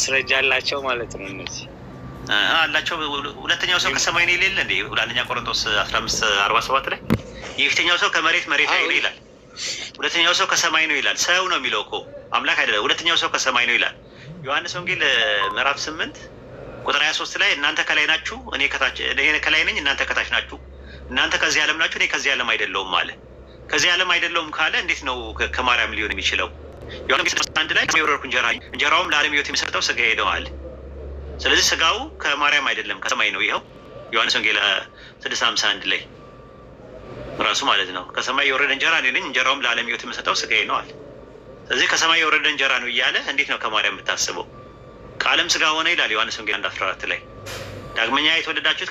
ማስረጃ አላቸው ማለት ነው እነዚህ አላቸው። ሁለተኛው ሰው ከሰማይ ነው የሌለ እንዴ? ሁለተኛ ቆሮንቶስ 15:47 ላይ የፊተኛው ሰው ከመሬት ላይ ነው ይላል። ሁለተኛው ሰው ከሰማይ ነው ይላል። ሰው ነው የሚለው እኮ አምላክ አይደለም። ሁለተኛው ሰው ከሰማይ ነው ይላል። ዮሐንስ ወንጌል ምዕራፍ 8:23 ላይ እናንተ ከላይ ናችሁ፣ እኔ ከላይ ነኝ፣ እናንተ ከታች ናችሁ። እናንተ ከዚህ ዓለም ናችሁ፣ እኔ ከዚህ ዓለም አይደለሁም አለ። ከዚህ ዓለም አይደለሁም ካለ እንዴት ነው ከማርያም ሊሆን የሚችለው? ዮሐንስ 1 ላይ የወረድኩ እንጀራውም ለዓለም ሕይወት የሚሰጠው ስጋ ሄደዋል። ስለዚህ ስጋው ከማርያም አይደለም ከሰማይ ነው። ይኸው ዮሐንስ ወንጌል 6:51 ላይ ራሱ ማለት ነው። ከሰማይ የወረደ እንጀራ እኔ ነኝ፣ እንጀራውም ለዓለም ሕይወት የሚሰጠው ስጋዬ ነው አለ። ስለዚህ ከሰማይ የወረደ እንጀራ ነው እያለ እንዴት ነው ከማርያም የምታስበው? ከዓለም ስጋ ሆነ ይላል ዮሐንስ ወንጌል 1:14 ላይ። ዳግመኛ የተወለዳችሁት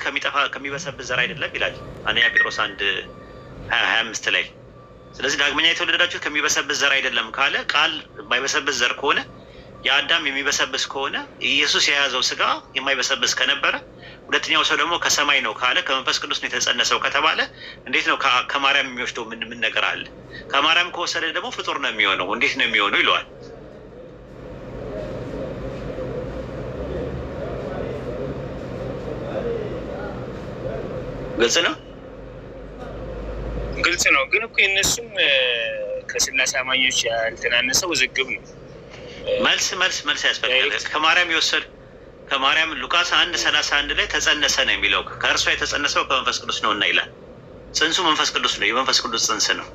ከሚበሰብስ ዘር አይደለም ይላል አንደኛ ጴጥሮስ 1:25 ላይ። ስለዚህ ዳግመኛ የተወለዳችሁት ከሚበሰብስ ዘር አይደለም ካለ ቃል የማይበሰብስ ዘር ከሆነ የአዳም የሚበሰብስ ከሆነ ኢየሱስ የያዘው ስጋ የማይበሰብስ ከነበረ ሁለተኛው ሰው ደግሞ ከሰማይ ነው ካለ ከመንፈስ ቅዱስ ነው የተጸነሰው ከተባለ እንዴት ነው ከማርያም የሚወስደው? ምን ነገር አለ? ከማርያም ከወሰደ ደግሞ ፍጡር ነው የሚሆነው። እንዴት ነው የሚሆነው ይለዋል። ግልጽ ነው፣ ግልጽ ነው። ግን እኮ የእነሱም ከስላሴ አማኞች ያልተናነሰ ውዝግብ ነው። መልስ ያስፈልጋል። ከማርያም የወሰድ ከማርያም ሉቃስ 1:31 ላይ ተጸነሰ ነው የሚለው። ከእርሷ የተጸነሰው ከመንፈስ ቅዱስ ነው እና ይላል። ጽንሱ መንፈስ ቅዱስ ነው፣ የመንፈስ ቅዱስ ጽንስ ነው።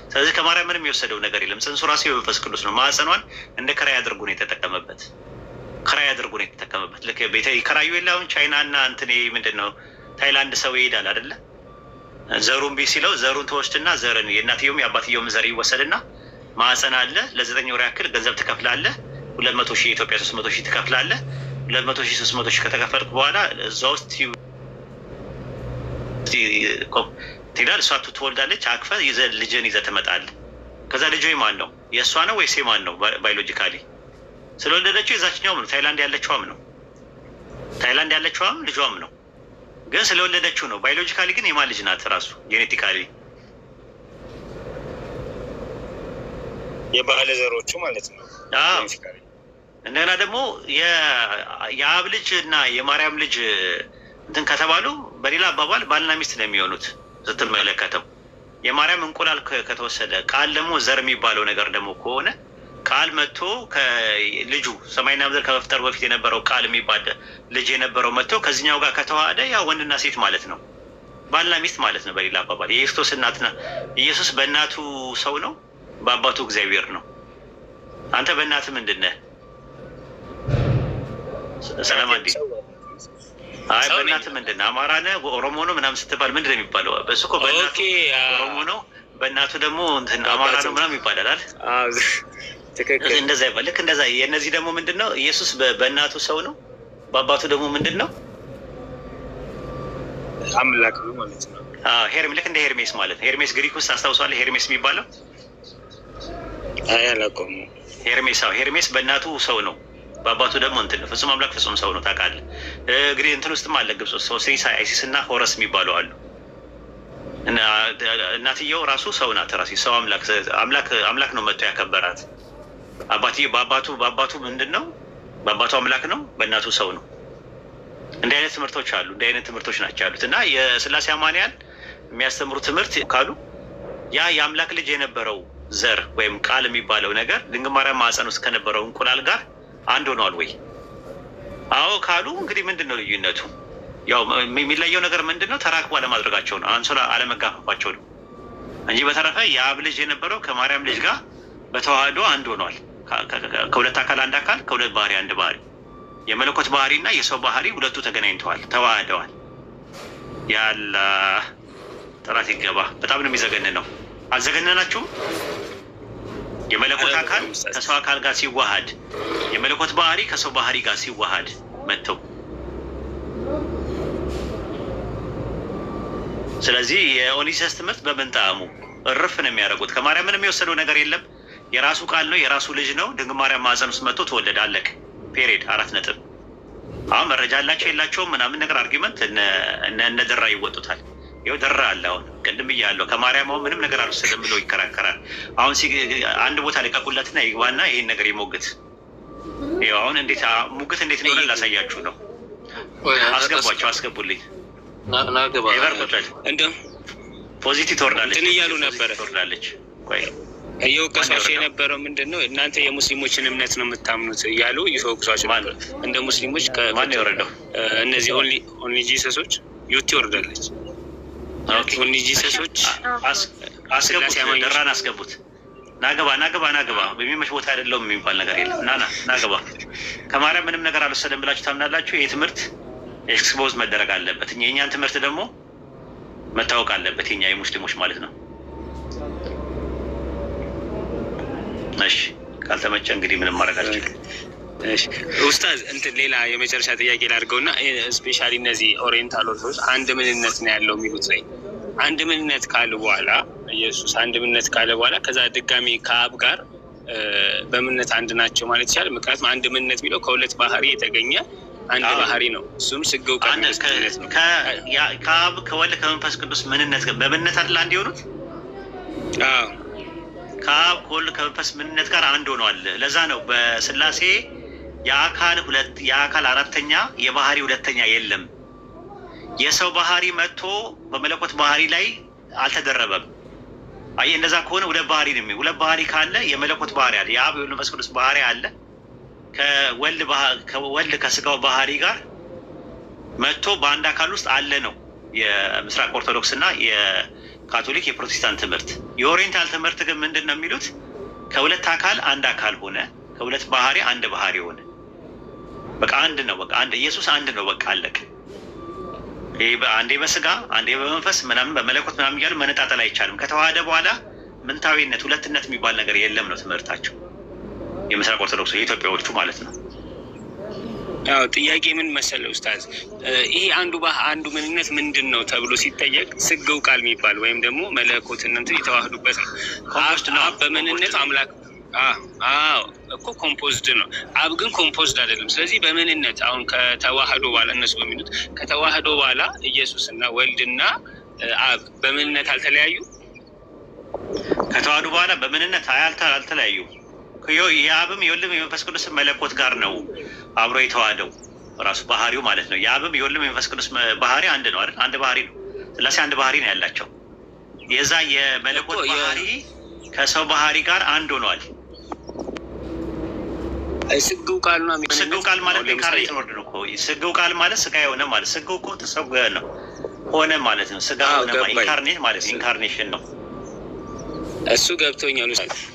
ስለዚህ ከማርያም ምንም የወሰደው ነገር የለም። ጽንሱ ራሱ የመንፈስ ቅዱስ ነው። ማዕፀኗን እንደ ከራይ አድርጎ ነው የተጠቀመበት። ልክ ቤተ ከራዩ የለውን ቻይና እና እንትን ምንድን ነው ታይላንድ ሰው ይሄዳል አይደለ? ዘሩን ሲለው ዘሩን ተወስድና ዘርን የእናትየውም የአባትየውም ዘር ይወሰድና ማዕፀን አለ። ለ9 ወር ያክል ገንዘብ ትከፍላለህ። 200,000 የኢትዮጵያ 300,000 ትከፍላለህ። 200,000 300,000 ከተከፈልክ በኋላ እዛ ውስጥ ትሄዳለህ። እሷ ትወልዳለች። አቅፈህ ልጅን ይዘህ ትመጣለህ። ከዛ ልጅ ማን ነው? የእሷ ነው ወይስ የማን ነው? ባዮሎጂካሊ ስለወለደችው የዛችኛውም ነው። ታይላንድ ያለችውም ልጇም ነው። ግን ስለወለደችው ነው። ባዮሎጂካሊ ግን የማን ልጅ ናት? ራሱ ጄኔቲካሊ የባህለ ዘሮቹ ማለት ነው። እንደገና ደግሞ የአብ ልጅ እና የማርያም ልጅ እንትን ከተባሉ በሌላ አባባል ባልና ሚስት ነው የሚሆኑት። ስትመለከተው የማርያም እንቁላል ከተወሰደ ቃል ደግሞ ዘር የሚባለው ነገር ደግሞ ከሆነ ቃል መጥቶ ከልጁ ሰማይና ምድር ከመፍጠሩ በፊት የነበረው ቃል የሚባል ልጅ የነበረው መጥቶ ከዚህኛው ጋር ከተዋሃደ ያ ወንድና ሴት ማለት ነው፣ ባልና ሚስት ማለት ነው። በሌላ አባባል የክርስቶስ እናትና ኢየሱስ በእናቱ ሰው ነው፣ በአባቱ እግዚአብሔር ነው። አንተ በእናትህ ምንድን ነህ? ሰላም አንዴ። አይ በእናትህ ምንድን ነህ? አማራ ነህ? ኦሮሞ ነው ምናምን ስትባል ምንድን ነው የሚባለው? በሱ እኮ በእናቱ ኦሮሞ ነው፣ በእናቱ ደግሞ አማራ ነው ምናምን ይባላል አይደል? እንደዛ ይባል። ልክ እንደዛ የእነዚህ ደግሞ ምንድን ነው? ኢየሱስ በእናቱ ሰው ነው፣ በአባቱ ደግሞ ምንድን ነው? አምላክ ነው ማለት ነው። ልክ እንደ ሄርሜስ ማለት ነው። ሄርሜስ ግሪክ ውስጥ አስታውሷለህ? ሄርሜስ የሚባለው አላውቀውም። ሄርሜስ በእናቱ ሰው ነው፣ በአባቱ ደግሞ እንትን ነው። ፍጹም አምላክ ፍጹም ሰው ነው። ታውቃለህ? እንግዲህ እንትን ውስጥም አለ ግብጽ ውስጥ ኦሲሪስ፣ አይሲስ እና ሆረስ የሚባሉ አሉ። እናትየው ራሱ ሰው ናት። ራሱ ሰው አምላክ ነው መጥቶ ያከበራት። በአባቱ ምንድን ነው? በአባቱ አምላክ ነው፣ በእናቱ ሰው ነው። እንዲህ አይነት ትምህርቶች አሉ። እንዲህ አይነት ትምህርቶች ናቸው ያሉት እና የስላሴ አማንያን የሚያስተምሩ ትምህርት ካሉ ያ የአምላክ ልጅ የነበረው ዘር ወይም ቃል የሚባለው ነገር ድንግል ማርያም ማህፀን ውስጥ ከነበረው እንቁላል ጋር አንድ ሆኗል ወይ? አዎ ካሉ እንግዲህ ምንድን ነው ልዩነቱ? ያው የሚለየው ነገር ምንድን ነው? ተራክቦ አለማድረጋቸው ነው፣ አንሶላ አለመጋፈፋቸው ነው እንጂ በተረፈ የአብ ልጅ የነበረው ከማርያም ልጅ ጋር በተዋህዶ አንድ ሆኗል። ከሁለት አካል አንድ አካል፣ ከሁለት ባህሪ አንድ ባህሪ፣ የመለኮት ባህሪ እና የሰው ባህሪ ሁለቱ ተገናኝተዋል፣ ተዋህደዋል። ያላ ጥራት ይገባ። በጣም ነው የሚዘገንን ነው። አልዘገነናችሁም? የመለኮት አካል ከሰው አካል ጋር ሲዋሃድ፣ የመለኮት ባህሪ ከሰው ባህሪ ጋር ሲዋሃድ መጥተው ስለዚህ የኦኒሰስ ትምህርት በምን ጣዕሙ እርፍ ነው የሚያደርጉት። ከማርያም ምንም የወሰደው ነገር የለም። የራሱ ቃል ነው፣ የራሱ ልጅ ነው። ድንግል ማርያም ማህፀን ውስጥ መጥቶ ተወለደ። አለቅ ፔሬድ 4 ነጥብ። አሁን መረጃ አላቸው የላቸውም ምናምን ነገር አርጊመንት እነ ደራ ይወጡታል። ይኸው ደራ አለ። አሁን ቅድም ብያለሁ ከማርያም አሁን ምንም ነገር አልወሰደም ብሎ ይከራከራል። አሁን አንድ ቦታ ሊቀቁለትና ይግባና ይህን ነገር ይሞግት። ይኸው አሁን እንዴት ሙግት እንዴት እንደሆነ ላሳያችሁ ነው። አስገቧቸው፣ አስገቡልኝ። ናገባ እንደ ፖዚቲቭ ትወርዳለች እያሉ ነበረ። ትወርዳለች። ቆይ እየወቀሷቸው የነበረው ምንድን ነው? እናንተ የሙስሊሞችን እምነት ነው የምታምኑት እያሉ እየወቀሷቸው ነበር። እንደ ሙስሊሞች ማን የወረደው? እነዚህ ኦንሊ ጂሰሶች ዩቲ ወርዳለች። ኦንሊ ጂሰሶች አስገቡት፣ ደራን አስገቡት። ናገባ በሚመች ቦታ አይደለውም የሚባል ነገር የለም። ናገባ ከማርያም ምንም ነገር አልወሰደም ብላችሁ ታምናላችሁ? ይህ ትምህርት ኤክስፖዝ መደረግ አለበት። የእኛን ትምህርት ደግሞ መታወቅ አለበት፣ የኛ የሙስሊሞች ማለት ነው። እሺ ካልተመቸ እንግዲህ ምንም ማድረግ አልችልም። ኡስታዝ እንትን ሌላ የመጨረሻ ጥያቄ ላድርገውና ስፔሻሊ እነዚህ ኦሪየንታል ኦርቶዶክስ አንድ ምንነት ነው ያለው የሚሉት ላይ አንድ ምንነት ካለ በኋላ ኢየሱስ አንድ ምንነት ካለ በኋላ ከዛ ድጋሚ ከአብ ጋር በምንነት አንድ ናቸው ማለት ይቻላል። ምክንያቱም አንድ ምንነት የሚለው ከሁለት ባህሪ የተገኘ አንድ ባህሪ ነው። እሱም ስጋው ምንነት ነው። ከአብ ከወልድ ከመንፈስ ቅዱስ ምንነት በምንነት አይደል አንድ የሆኑት? አዎ ከአብ ከወልድ ከመንፈስ ምንነት ጋር አንድ ሆነዋል። ለዛ ነው በስላሴ የአካል አራተኛ የባህሪ ሁለተኛ የለም። የሰው ባህሪ መጥቶ በመለኮት ባህሪ ላይ አልተደረበም። አይ እንደዛ ከሆነ ሁለት ባህሪ ነው። ሁለት ባህሪ ካለ የመለኮት ባህሪ አለ፣ የአብ የወልድ መንፈስ ቅዱስ ባህሪ አለ። ከወልድ ከስጋው ባህሪ ጋር መጥቶ በአንድ አካል ውስጥ አለ ነው የምስራቅ ኦርቶዶክስ እና የካቶሊክ የፕሮቴስታንት ትምህርት። የኦሪየንታል ትምህርት ግን ምንድን ነው የሚሉት? ከሁለት አካል አንድ አካል ሆነ፣ ከሁለት ባህሪ አንድ ባህሪ ሆነ። በቃ አንድ ነው። በቃ አንድ ኢየሱስ አንድ ነው። በቃ አለቀ። አንዴ በስጋ አንዴ በመንፈስ ምናምን በመለኮት ምናምን እያሉ መነጣጠል አይቻልም። ከተዋሃደ በኋላ ምንታዊነት ሁለትነት የሚባል ነገር የለም ነው ትምህርታቸው፣ የምስራቅ ኦርቶዶክስ የኢትዮጵያዎቹ ማለት ነው። ያው ጥያቄ ምን መሰለህ ኡስታዝ፣ ይሄ አንዱ ምንነት ምንድን ነው ተብሎ ሲጠየቅ ስጋው ቃል የሚባል ወይም ደግሞ መለኮትነት የተዋህዱበት ነው። ኮምፖዝድ ነው በምንነት አምላክ እኮ ኮምፖዝድ ነው። አብ ግን ኮምፖዝድ አይደለም። ስለዚህ በምንነት አሁን ከተዋህዶ በኋላ እነሱ በሚሉት ከተዋህዶ በኋላ ኢየሱስና ወልድና አብ በምንነት አልተለያዩ። ከተዋህዶ በኋላ በምንነት አልተለያዩ። የአብም የወልድም የመንፈስ ቅዱስ መለኮት ጋር ነው አብሮ የተዋህደው ራሱ ባህሪው ማለት ነው። የአብም የወልድም የመንፈስ ቅዱስ ባህሪ አንድ ነው አይደል? አንድ ባህሪ ነው። ስላሴ አንድ ባህሪ ነው ያላቸው። የዛ የመለኮት ባህሪ ከሰው ባህሪ ጋር አንድ ሆኗል። ስጋው ቃል ነው። ስጋው ቃል ማለት ኢንካርኔት ወርድ ነው እኮ። ስጋው ቃል ማለት ስጋ የሆነ ማለት ስጋው እኮ ተሰጋ ነው ሆነ ማለት ነው። ስጋ ሆነ ማለት ኢንካርኔት ማለት ኢንካርኔሽን ነው። እሱ ገብቶኛል።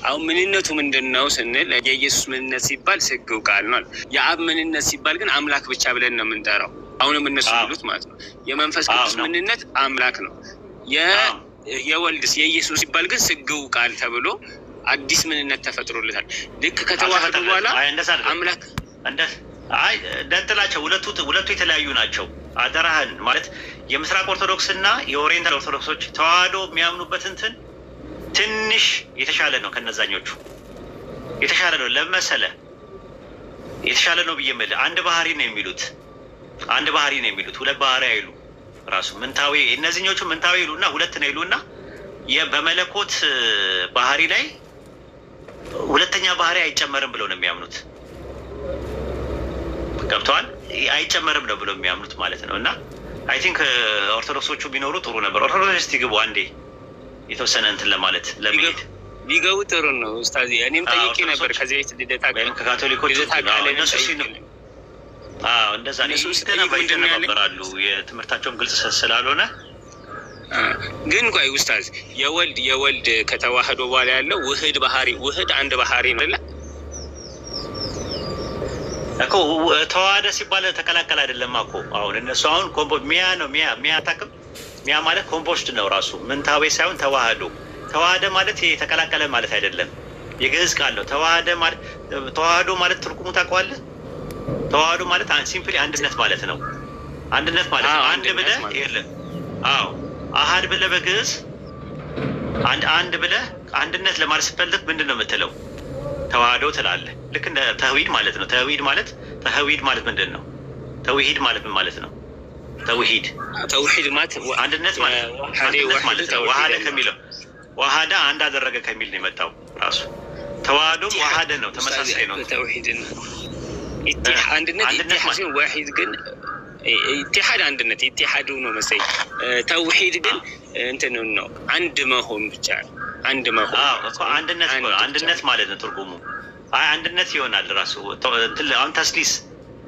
አሁን ምንነቱ ምንድን ነው ስንል የኢየሱስ ምንነት ሲባል ስጋው ቃል ነው። የአብ ምንነት ሲባል ግን አምላክ ብቻ ብለን ነው የምንጠራው። አሁንም እነሱ የሚሉት ማለት ነው። የመንፈስ ቅዱስ ምንነት አምላክ ነው። የወልድስ የኢየሱስ ሲባል ግን ስጋው ቃል ተብሎ አዲስ ምንነት ተፈጥሮለታል። ልክ ከተዋህዶ በኋላ አምላክ ደንጥላቸው ሁለቱ የተለያዩ ናቸው። አደራህን ማለት የምስራቅ ኦርቶዶክስ እና የኦሪየንታል ኦርቶዶክሶች ተዋህዶ የሚያምኑበት እንትን ትንሽ የተሻለ ነው። ከነዛኞቹ የተሻለ ነው። ለመሰለ የተሻለ ነው ብዬ የምልህ አንድ ባህሪ ነው የሚሉት። አንድ ባህሪ ነው የሚሉት። ሁለት ባህሪ አይሉ ራሱ ምንታዊ እነዚህኞቹ ምንታዊ ይሉና ሁለት ነው ይሉና በመለኮት ባህሪ ላይ ሁለተኛ ባህሪ አይጨመርም ብለው ነው የሚያምኑት። ገብተዋል? አይጨመርም ነው ብለው የሚያምኑት ማለት ነው። እና አይ ቲንክ ኦርቶዶክሶቹ ቢኖሩ ጥሩ ነበር። ኦርቶዶክስ ይግቡ አንዴ የተወሰነ እንትን ለማለት ለሚሄድ ቢገቡ ጥሩ ነው ኡስታዝ። እኔም ጠይቄ ነበር ከዚህ ቤት ልደታ ከካቶሊኮች እነሱ እንደዛ ይነበራሉ። የትምህርታቸውን ግልጽ ስላልሆነ ግን ቆይ ኡስታዝ የወልድ ከተዋህዶ በኋላ ያለው ውህድ አንድ ባህሪ ነው አይደል እኮ። ተዋህደ ሲባል ተቀላቀለ አይደለም እኮ። አሁን እነሱ አሁን ሚያ ነው ሚያ ታክም ሚያ ማለት ኮምፖስት ነው ራሱ ምንታዌ ሳይሆን ተዋህዶ። ተዋህደ ማለት የተቀላቀለ ማለት አይደለም። የግዕዝ ቃል ነው። ተዋህዶ ማለት ትርጉሙ ታውቀዋለህ? ተዋህዶ ማለት ሲምፕሊ አንድነት ማለት ነው። አንድነት ማለት ነው። አንድ ብለህ የለም። አዎ አሃድ ብለህ በግዕዝ አንድ ብለህ አንድነት ለማለት ስትፈልግ ምንድን ነው የምትለው? ተዋህዶ ትላለህ። ልክ እንደ ተህዊድ ማለት ነው። ተህዊድ ማለት ምንድን ነው? ተውሂድ ማለት ምን ማለት ነው? ተውሂድ ማለት አንድነት ማለት ነው። ዋሃደ ከሚለው ዋሃደ አንድ አደረገ ከሚል ነው የመጣው ራሱ። ተዋህዶም ዋሃደ ነው፣ ተመሳሳይ ነው። አንድነት ኢትሓድ ዋሂድ ግን ኢትሓድ አንድነት ኢትሓዱ ነው መሰለኝ። ተውሂድ ግን እንትን ነው አንድ መሆን ብቻ አንድ መሆን። እኮ አንድነት ማለት ነው ትርጉሙ። አንድነት ይሆናል ራሱ። አሁን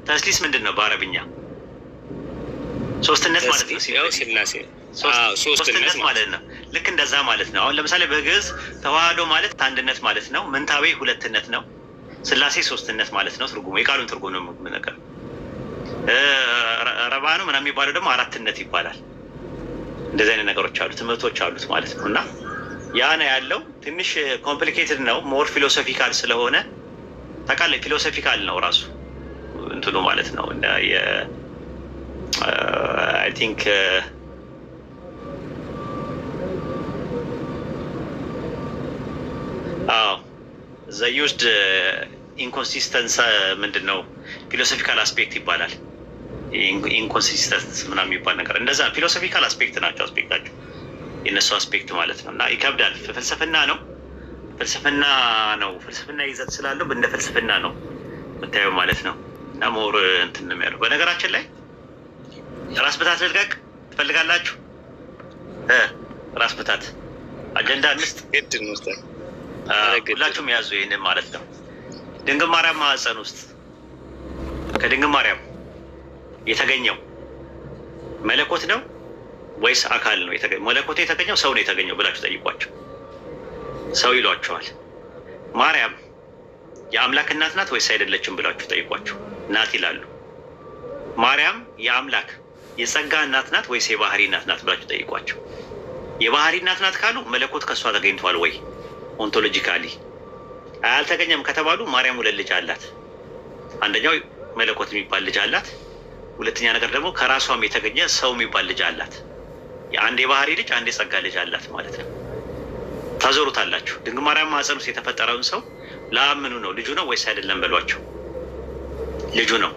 ተስሊስ ምንድን ነው በአረብኛ? ሶስትነት ማለት ነው። ስላሴ ሶስትነት ማለት ነው። ልክ እንደዛ ማለት ነው። አሁን ለምሳሌ በግዕዝ ተዋህዶ ማለት አንድነት ማለት ነው። ምንታቤ ሁለትነት ነው። ስላሴ ሶስትነት ማለት ነው። ትርጉሙ የቃሉን ትርጉም ነው ነገር ረባኑ ምናምን የሚባለው ደግሞ አራትነት ይባላል። እንደዚህ አይነት ነገሮች አሉ፣ ትምህርቶች አሉት ማለት ነው። እና ያ ነው ያለው። ትንሽ ኮምፕሊኬትድ ነው፣ ሞር ፊሎሶፊካል ስለሆነ ታውቃለህ። ፊሎሶፊካል ነው ራሱ እንትኑ ማለት ነው። አይ ቲንክ ዘ ዩዝድ ኢንኮንሲስተንስ ምንድን ነው? ፊሎሶፊካል አስፔክት ይባላል። ኢንኮንሲስተንስ ምናምን የሚባል ነገር እንደዛ ፊሎሶፊካል አስፔክት ናቸው። አስፔክታቸው የእነሱ አስፔክት ማለት ነው። እና ይከብዳል። ፍልስፍና ነው። ፍልስፍና ይዘት ስላለው እንደ ፍልስፍና ነው የምታየው ማለት ነው። እና ሞር እንትን ነው የሚያለው። በነገራችን ላይ ራስ ብታት ልልቀቅ ትፈልጋላችሁ? ራስ ብታት አጀንዳ እንስጥ። ሁላችሁም ያዙ ይህንን ማለት ነው። ድንግል ማርያም ማህፀን ውስጥ ከድንግል ማርያም የተገኘው መለኮት ነው ወይስ አካል ነው የተገኘው? መለኮት የተገኘው ሰው ነው የተገኘው ብላችሁ ጠይቋቸው። ሰው ይሏቸዋል። ማርያም የአምላክ እናት ናት ወይስ አይደለችም ብላችሁ ጠይቋቸው። ናት ይላሉ። ማርያም የአምላክ የጸጋ እናት ናት ወይስ የባህሪ እናት ናት ብላችሁ ጠይቋቸው። የባህሪ እናት ናት ካሉ መለኮት ከእሷ ተገኝቷል ወይ? ኦንቶሎጂካሊ አልተገኘም ከተባሉ ማርያም ሁለት ልጅ አላት። አንደኛው መለኮት የሚባል ልጅ አላት። ሁለተኛ ነገር ደግሞ ከራሷም የተገኘ ሰው የሚባል ልጅ አላት። አንድ የባህሪ ልጅ፣ አንድ የጸጋ ልጅ አላት ማለት ነው። ታዞሩታላችሁ። ድንግል ማርያም ማህፀን ውስጥ የተፈጠረውን ሰው ለአምኑ ነው ልጁ ነው ወይስ አይደለም በሏቸው። ልጁ ነው።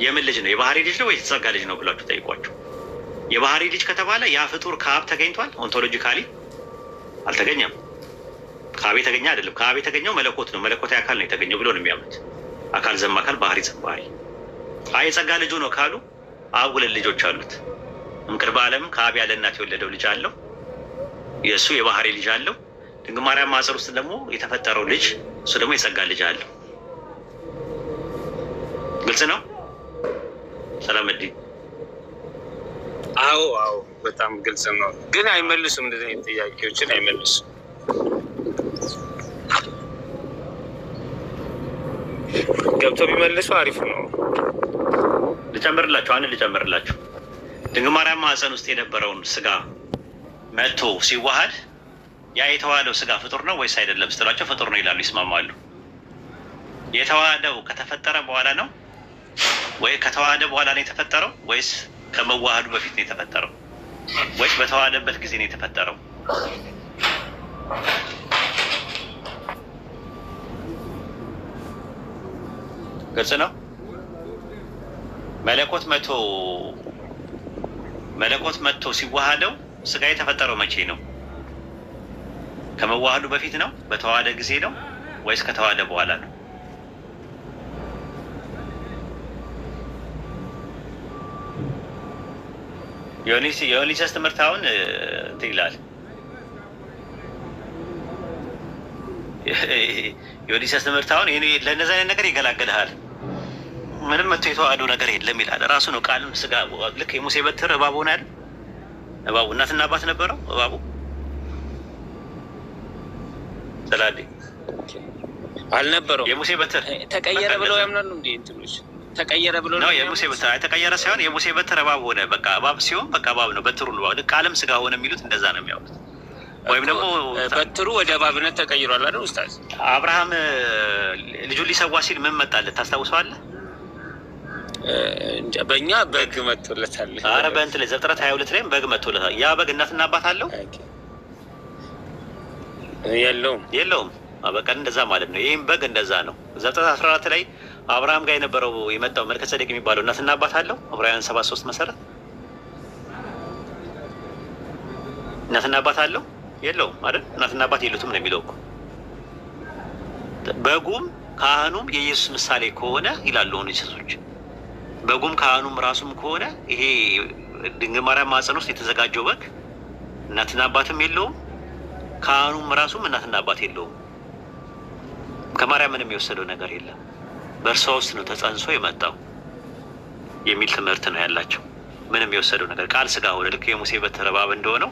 የምን ልጅ ነው? የባህሪ ልጅ ነው ወይስ የጸጋ ልጅ ነው ብላችሁ ጠይቋቸው። የባህሪ ልጅ ከተባለ ያ ፍጡር ከአብ ተገኝቷል? ኦንቶሎጂካሊ አልተገኘም። ከአብ የተገኘ አይደለም። ከአብ የተገኘው መለኮት ነው። መለኮታዊ አካል ነው የተገኘው ብሎ ነው የሚያምኑት። አካል ዘም አካል፣ ባህሪ ዘም ባህሪ። የጸጋ ልጁ ነው ካሉ አብ ሁለት ልጆች አሉት። እምቅድመ ዓለም ከአብ ያለ እናት የወለደው ልጅ አለው። የእሱ የባህሪ ልጅ አለው። ድንግል ማርያም ማህፀን ውስጥ ደግሞ የተፈጠረው ልጅ እሱ ደግሞ የጸጋ ልጅ አለው። ግልጽ ነው። ሰላም እዲ አዎ በጣም ግልጽ ነው። ግን አይመልሱም። እንደዚህ አይነት ጥያቄዎችን አይመልሱም። ገብተው ቢመልሱ አሪፍ ነው። ልጨምርላችሁ። ድንግል ማርያም ማህፀን ውስጥ የነበረውን ስጋ መጥቶ ሲዋሃድ ያ የተዋሃደው ስጋ ፍጡር ነው ወይስ አይደለም ስትሏቸው ፍጡር ነው ይላሉ፣ ይስማማሉ። የተዋሃደው ከተፈጠረ በኋላ ነው ወይ ከተዋሃደ በኋላ ነው የተፈጠረው ወይስ ከመዋሃዱ በፊት ነው የተፈጠረው ወይስ በተዋሃደበት ጊዜ ነው የተፈጠረው? ግልጽ ነው። መለኮት መጥቶ ሲዋሃደው ስጋ የተፈጠረው መቼ ነው? ከመዋሃዱ በፊት ነው? በተዋሃደ ጊዜ ነው ወይስ ከተዋሃደ በኋላ ነው? የዮኒሰስ ትምህርት አሁን እንትን ይላል። የዮኒሰስ ትምህርት አሁን ለእነዚ አይነት ነገር ይገላገልሃል። ምንም መጥቶ የተዋህደው ነገር የለም ይላል። ራሱ ነው ቃልም ስጋ። ልክ የሙሴ በትር እባብ ሆነ አይደል? እባቡ እናትና አባት ነበረው። እባቡ ስላዴ አልነበረው። የሙሴ በትር ተቀየረ ብለው ያምናሉ እንዴ? እንትኖች ተቀየረ ብሎ ነው። የሙሴ በትር የተቀየረ ሳይሆን የሙሴ በትር እባብ ሆነ። በቃ እባብ ሲሆን በቃ እባብ ነው። በትሩ ነው። ልክ ቃልም ስጋ ሆነ የሚሉት እንደዛ ነው የሚያውቁት። ወይም ደግሞ በትሩ ወደ እባብነት ተቀይሯል አይደል ኡስታዝ? አብርሃም ልጁን ሊሰዋ ሲል ምን መጣለት ታስታውሰዋለህ? በእኛ በግ መጥቶለታል። ኧረ በእንትን ላይ ዘፍጥረት 22 ላይም በግ መጥቶለታል። ያ በግ እናትና አባት አለው የለውም? በቃ እንደዛ ማለት ነው። ይህም በግ እንደዛ ነው። ዘፍጥረት 14 ላይ አብርሃም ጋር የመጣው መልከጼዴቅ የሚባለው እናትና አባት አለው? ዕብራውያን 7:3 መሰረት እናትና አባት አለው? የለውም አይደል? እናትና አባት የሉትም ነው የሚለው እኮ። በጉም ካህኑም የኢየሱስ ምሳሌ ከሆነ ይላሉ እንስሶች፣ በጉም ካህኑም ራሱም ከሆነ ይሄ ድንግል ማርያም ማኅፀን ውስጥ የተዘጋጀው በግ እናትና አባትም የለውም፣ ካህኑም ራሱም እናትና አባት የለውም። ከማርያም ምንም የወሰደው ነገር የለም። በእርሷ ውስጥ ነው ተጸንሶ የመጣው የሚል ትምህርት ነው ያላቸው። ምንም የወሰደው ነገር ቃል ስጋ ሆነ። ልክ የሙሴ በትረ እባብ እንደሆነው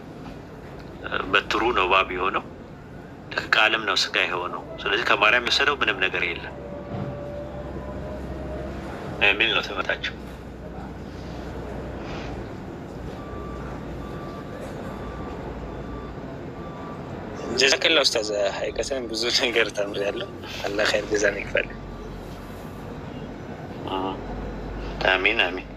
በትሩ ነው እባብ የሆነው፣ ልክ ቃልም ነው ስጋ የሆነው። ስለዚህ ከማርያም የወሰደው ምንም ነገር የለም የሚል ነው ትምህርታቸው። ጀዛከላ ኡስታዝ ሀቂቀተን ብዙ ነገር ተምሬያለሁ። አላህ ኸይር ጀዛን ይክፈል። አሚን አሚን።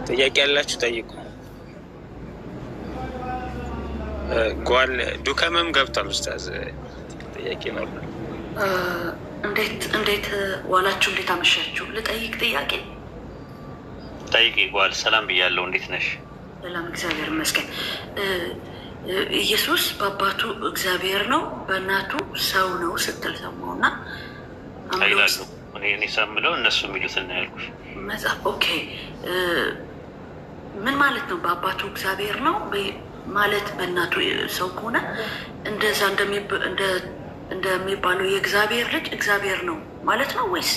ጥያቄ ያላችሁ ጠይቁ። ጓል ዱከምም ገብቷል ኡስታዝ። ጥያቄ ነው። እንዴት ዋላችሁ? እንዴት አመሻችሁ? ልጠይቅ ጥያቄ? ጠይቂ ጓል። ሰላም ብያለሁ። እንዴት ነሽ? ሰላም እግዚአብሔር ይመስገን። ኢየሱስ በአባቱ እግዚአብሔር ነው በእናቱ ሰው ነው ስትል ሰማሁና ይላሉ። እኔ ሳምለው እነሱ የሚሉትን ነው ያልኩሽ። መጽሐፍ ኦኬ። ምን ማለት ነው? በአባቱ እግዚአብሔር ነው ማለት በእናቱ ሰው ከሆነ እንደዛ እንደሚባለው የእግዚአብሔር ልጅ እግዚአብሔር ነው ማለት ነው ወይስ?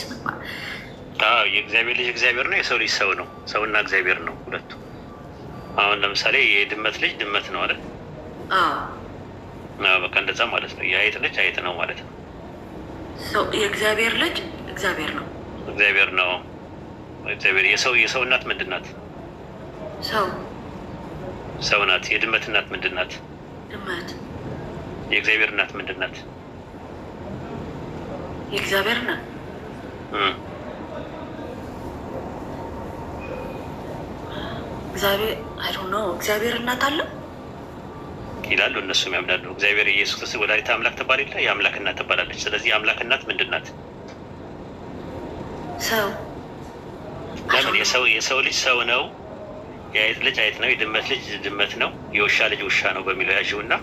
የእግዚአብሔር ልጅ እግዚአብሔር ነው፣ የሰው ልጅ ሰው ነው። ሰውና እግዚአብሔር ነው ሁለቱ። አሁን ለምሳሌ የድመት ልጅ ድመት ነው አይደል? በቃ እንደዛ ማለት ነው። የአይጥ ልጅ አይጥ ነው ማለት ነው። የእግዚአብሔር ልጅ እግዚአብሔር ነው። እግዚአብሔር ነው። እግዚአብሔር የሰው እናት ምንድን ናት? ሰው ናት። የድመት እናት ምንድን ናት? ድመት። የእግዚአብሔር እናት ምንድን ናት? የእግዚአብሔር እናት እግዚአብሔር አይ ዶንት ኖ። እግዚአብሔር እናት አለ ይላሉ እነሱም ያምናሉ። እግዚአብሔር ኢየሱስ ክርስቶስ ወላዲተ አምላክ ትባል የለ? የአምላክ እናት ትባላለች። ስለዚህ የአምላክ እናት ምንድን ናት? ሰው። ለምን የሰው ልጅ ሰው ነው፣ የአይጥ ልጅ አይጥ ነው፣ የድመት ልጅ ድመት ነው፣ የውሻ ልጅ ውሻ ነው በሚለው ያዥው እና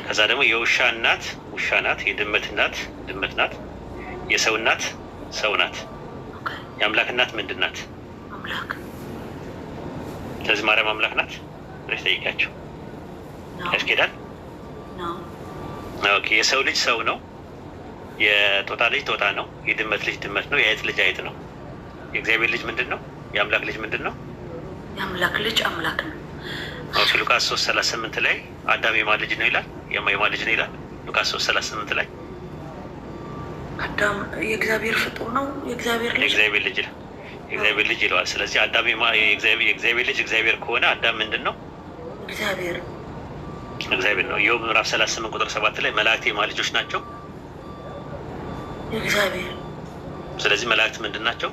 ከዛ ደግሞ የውሻ እናት ውሻ ናት፣ የድመት እናት ድመት ናት፣ የሰው እናት ሰው ናት። የአምላክ እናት ምንድን ናት? አምላክ። ስለዚህ ማርያም አምላክ ናት ብለሽ ጠይቂያቸው። ያስኬዳል? ኦኬ። የሰው ልጅ ሰው ነው፣ የጦጣ ልጅ ጦጣ ነው፣ የድመት ልጅ ድመት ነው፣ የአይጥ ልጅ አይጥ ነው። የእግዚአብሔር ልጅ ምንድን ነው? የአምላክ ልጅ ምንድን ነው? የአምላክ ልጅ አምላክ ነው። ሉቃስ 3:38 ላይ አዳም የማን ልጅ ነው ይላል? የማን ልጅ ነው ይላል? ሉቃስ 3:38 ላይ አዳም የእግዚአብሔር ፍጡር ነው፣ የእግዚአብሔር ልጅ ይለዋል። ስለዚህ አዳም የእግዚአብሔር ልጅ እግዚአብሔር ከሆነ አዳም ምንድን ነው? እግዚአብሔር ነው። ኢዮብ ምዕራፍ 38 ቁጥር 7 ላይ መላእክት የማን ልጆች ናቸው? እግዚአብሔር። ስለዚህ መላእክት ምንድን ናቸው?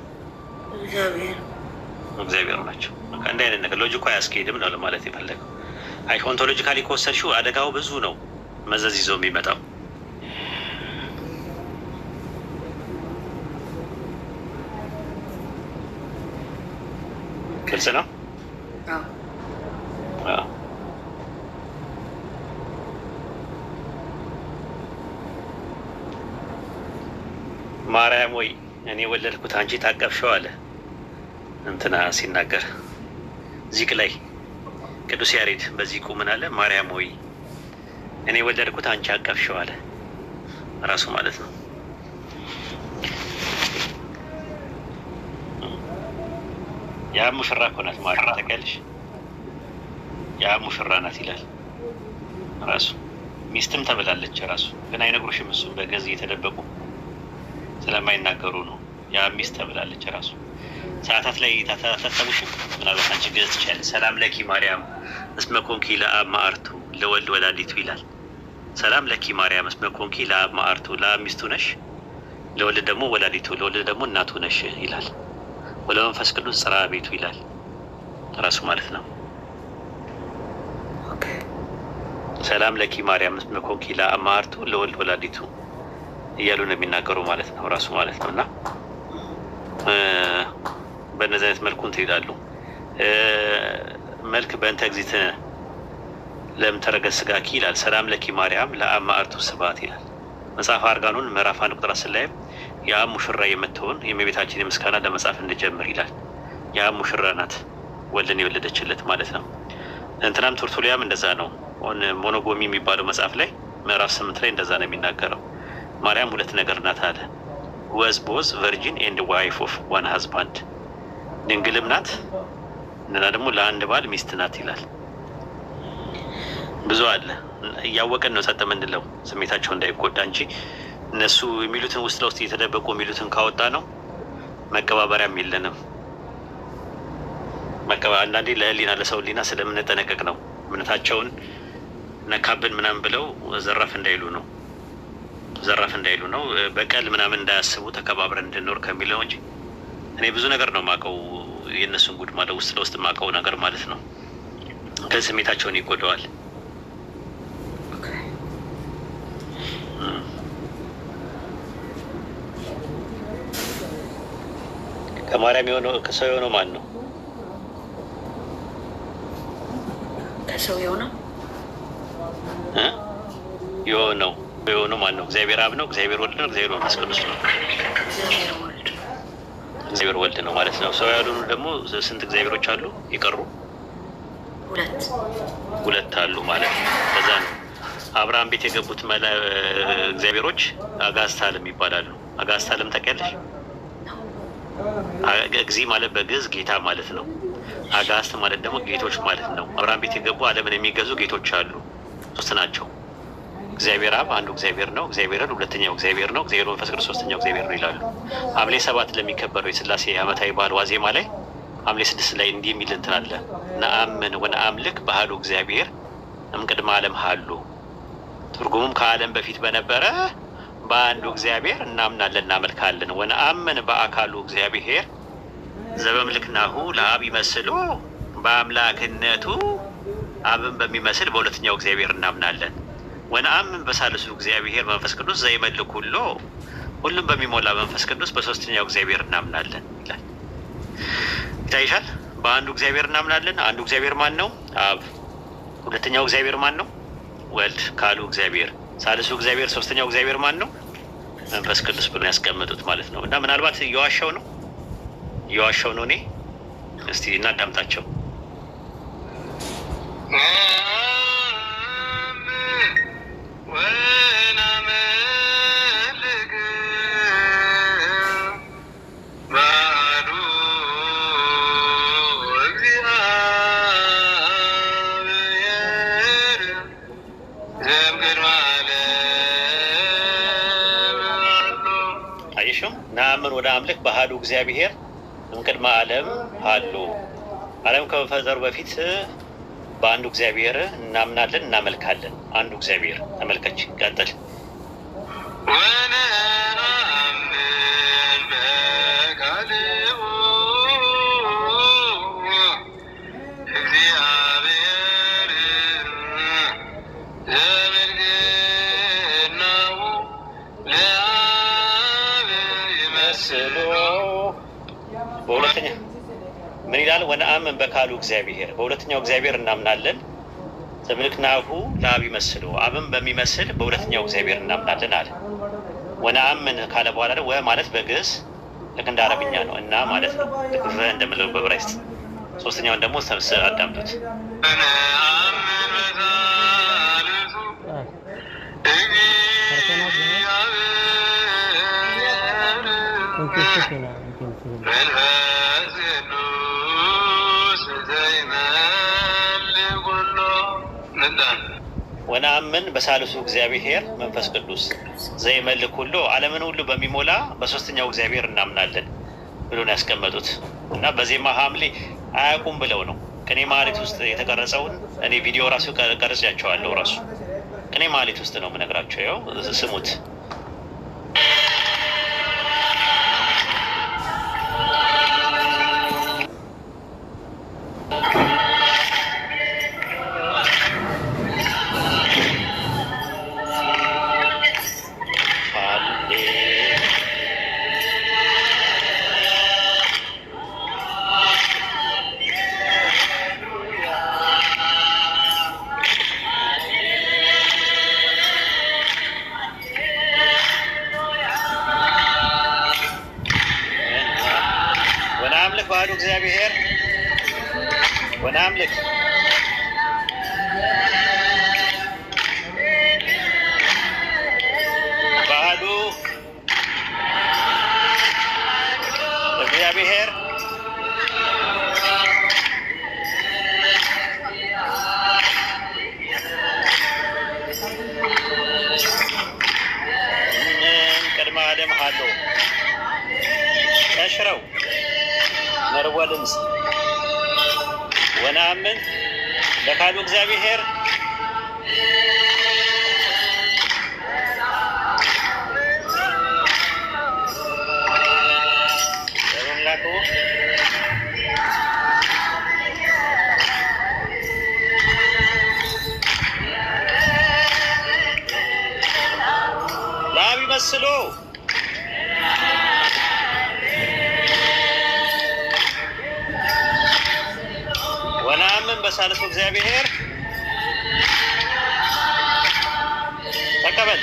እግዚአብሔር ናቸው። አንድ አይነት ነገር ሎጂኩ አያስኬድም ነው ለማለት የፈለገው። ኦንቶሎጂካሊ ከወሰድሽው አደጋው ብዙ ነው፣ መዘዝ ይዞ የሚመጣው። ግልጽ ነው። ማርያም ወይ እኔ ወለድኩት አንቺ ታቀፍሽው አለ እንትና ሲናገር ዚቅ ላይ ቅዱስ ያሬድ በዚቁ ምን አለ? ማርያም ወይ እኔ ወለድኩት አንቺ አቀፍሽው አለ ራሱ ማለት ነው። ያ ሙሽራ እኮ ናት ማርያም፣ ታውቂያለሽ? ያ ሙሽራ ናት ይላል ራሱ። ሚስትም ተብላለች ራሱ፣ ግን አይነግሩሽም። እሱም በገዝ እየተደበቁ ስለማይናገሩ ነው። ያ ሚስት ተብላለች ራሱ። ሰዓታት ላይ ታታተሙሽም ምናልባት አንቺ ገዝ ትችያለሽ። ሰላም ለኪ ማርያም እስመ ኮንኪ ለአብ ማዕርቱ ለወልድ ወላዲቱ ይላል። ሰላም ለኪ ማርያም እስመ ኮንኪ ለአብ ማዕርቱ፣ ለአብ ሚስቱ ነሽ፣ ለወልድ ደግሞ ወላዲቱ፣ ለወልድ ደግሞ እናቱ ነሽ ይላል። ወለመንፈስ ቅዱስ ጽርሐ ቤቱ ይላል ራሱ ማለት ነው። ሰላም ለኪ ማርያም መኮንኪ ለአማርቱ ለወልድ ወላዲቱ እያሉ ነው የሚናገሩ ማለት ነው ራሱ ማለት ነው። እና በእነዚህ አይነት መልኩ እንትን ይላሉ። መልክ በእንተ እግዝእትነ ለምተረገ ስጋኪ ይላል። ሰላም ለኪ ማርያም ለአማርቱ ስብሐት ይላል። መጽሐፍ አርጋኖን ምዕራፍ 1 ቁጥር 10 ላይም የአብ ሙሽራ የምትሆን የእመቤታችን የምስጋና ለመጻፍ እንጀምር ይላል። የአብ ሙሽራ ናት ወልድን የወለደችለት ማለት ነው። እንትናም ቱርቱሊያም እንደዛ ነው። ሞኖጎሚ የሚባለው መጽሐፍ ላይ ምዕራፍ 8 ላይ እንደዛ ነው የሚናገረው። ማርያም ሁለት ነገር ናት አለ። ወዝ ቦዝ ቨርጂን ኤንድ ዋይፍ ኦፍ ዋን ሀዝባንድ፣ ድንግልም ናት እና ደግሞ ለአንድ ባል ሚስት ናት ይላል። ብዙ አለ። እያወቀን ነው ጸጥ የምንለው ስሜታቸው እንዳይጎዳ እንጂ እነሱ የሚሉትን ውስጥ ለውስጥ እየተደበቁ የሚሉትን ካወጣ ነው መቀባበሪያም የለንም። አንዳንዴ ለህሊና ለሰው ህሊና ስለምንጠነቀቅ ነው እምነታቸውን ነካብን ምናምን ብለው ዘራፍ እንዳይሉ ነው በቀል ምናምን እንዳያስቡ ተከባብረን እንድንኖር ከሚለው እንጂ እኔ ብዙ ነገር ነው የማውቀው የእነሱን ጉድ ማለት ውስጥ ለውስጥ የማውቀው ነገር ማለት ነው። ግን ስሜታቸውን ይጎደዋል። ከማርያም የሆነው ከሰው የሆነው ማን ነው? ከሰው የሆነው የሆነው ማን ነው? እግዚአብሔር አብ ነው፣ እግዚአብሔር ወልድ ነው፣ እግዚአብሔር መንፈስ ቅዱስ ነው። እግዚአብሔር ወልድ ነው ማለት ነው። ሰው ያልሆኑ ደግሞ ስንት እግዚአብሔሮች አሉ? ይቀሩ ሁለት አሉ ማለት ነው። ከዛ ነው አብርሃም ቤት የገቡት እግዚአብሔሮች አጋዕዝተ ዓለም ይባላሉ። አጋዕዝተ ዓለም ታውቂያለሽ? እግዚ ማለት በግዕዝ ጌታ ማለት ነው። አጋዕዝት ማለት ደግሞ ጌቶች ማለት ነው። አብርሃም ቤት የገቡ ዓለምን የሚገዙ ጌቶች አሉ። ሶስት ናቸው። እግዚአብሔር አብ አንዱ እግዚአብሔር ነው። እግዚአብሔር ሁለተኛው እግዚአብሔር ነው። እግዚአብሔር መንፈስ ቅዱስ ሶስተኛው እግዚአብሔር ነው ይላሉ። ሐምሌ 7 ለሚከበረው የሥላሴ ዓመታዊ በዓል ዋዜማ ላይ ሐምሌ 6 ላይ እንዲህ የሚል እንትን አለ። ነአምን ወነአምልክ በአሐዱ እግዚአብሔር እምቅድመ ዓለም ሀሉ። ትርጉሙም ከዓለም በፊት በነበረ በአንዱ እግዚአብሔር እናምናለን እናመልካለን። ወነአምን በአካሉ እግዚአብሔር ዘበምልክናሁ ለአብ ይመስሉ፣ በአምላክነቱ አብን በሚመስል በሁለተኛው እግዚአብሔር እናምናለን። ወነአምን በሳልሱ እግዚአብሔር መንፈስ ቅዱስ ዘይመልክ ሁሉ፣ ሁሉም በሚሞላ መንፈስ ቅዱስ በሶስተኛው እግዚአብሔር እናምናለን ይላል። ይታይሻል። በአንዱ እግዚአብሔር እናምናለን። አንዱ እግዚአብሔር ማን ነው? አብ። ሁለተኛው እግዚአብሔር ማን ነው? ወልድ ካሉ እግዚአብሔር። ሳልሱ እግዚአብሔር ሶስተኛው እግዚአብሔር ማን ነው? መንፈስ ቅዱስ ብሎ ያስቀመጡት ማለት ነው። እና ምናልባት እየዋሻው ነው እኔ እስቲ እናዳምጣቸው። ነአምን ወነአምልክ በአሐዱ እግዚአብሔር እምቅድመ ዓለም ሀሉ። ዓለም ከመፈጠሩ በፊት በአንዱ እግዚአብሔር እናምናለን እናመልካለን። አንዱ እግዚአብሔር ተመልከች። ቀጥል። በሁለተኛ ምን ይላል? ወነአምን በካሉ እግዚአብሔር፣ በሁለተኛው እግዚአብሔር እናምናለን። ዘምልክናሁ ለአብ ይመስሉ፣ አብን በሚመስል በሁለተኛው እግዚአብሔር እናምናለን አለ። ወነአምን ካለ በኋላ ወ ማለት በግዕዝ ልክ እንደ አረብኛ ነው እና ማለት ነው። ልክ እንደምለው በዕብራይስጥ። ሶስተኛውን ደግሞ አዳምጡት። ወነአምን በሳልሱ እግዚአብሔር መንፈስ ቅዱስ ዘይመልክ ሁሉ፣ ዓለምን ሁሉ በሚሞላ በሶስተኛው እግዚአብሔር እናምናለን ብሎ ነው ያስቀመጡት። እና በዜማ ሐምሌ አያውቁም ብለው ነው። ቅኔ ማህሌት ውስጥ የተቀረጸውን እኔ ቪዲዮ ራሱ ቀርጬያቸዋለሁ። ራሱ ቅኔ ማህሌት ውስጥ ነው የምነግራቸው። ያው ስሙት። በአሐዱ እግዚአብሔር ወነአምልክ በአሐዱ እግዚአብሔር ቅድመ ዓለም ሀሎ ተሽረው መርወ ድምፅ ወነአምን በካሉ እግዚአብሔር ዘሩላኩ ለአብ ይመስሎ ወነአምን በሳልሱ እግዚአብሔር ተቀበል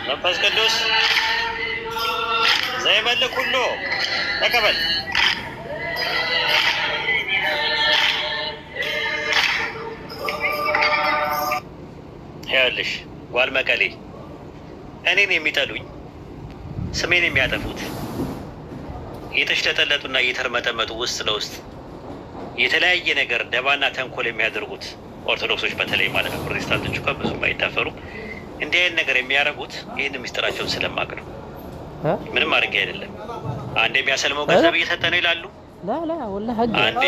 መንፈስ ቅዱስ ዘይመልክ ሁሉ ተቀበል ይኸውልሽ ጓል መቀሌ እኔን የሚጠሉኝ ስሜን የሚያጠፉት የተሽለጠለጡና እየተርመጠመጡ ውስጥ ለውስጥ የተለያየ ነገር ደባና ተንኮል የሚያደርጉት ኦርቶዶክሶች በተለይ ማለት ነው። ፕሮቴስታንቶች እንኳን ብዙም አይታፈሩም። እንዲህ አይነት ነገር የሚያደርጉት ይህን ምስጢራቸውን ስለማቅ ነው። ምንም አድርጌ አይደለም። አንዴ የሚያሰልመው ገንዘብ እየሰጠ ነው ይላሉ። አንዴ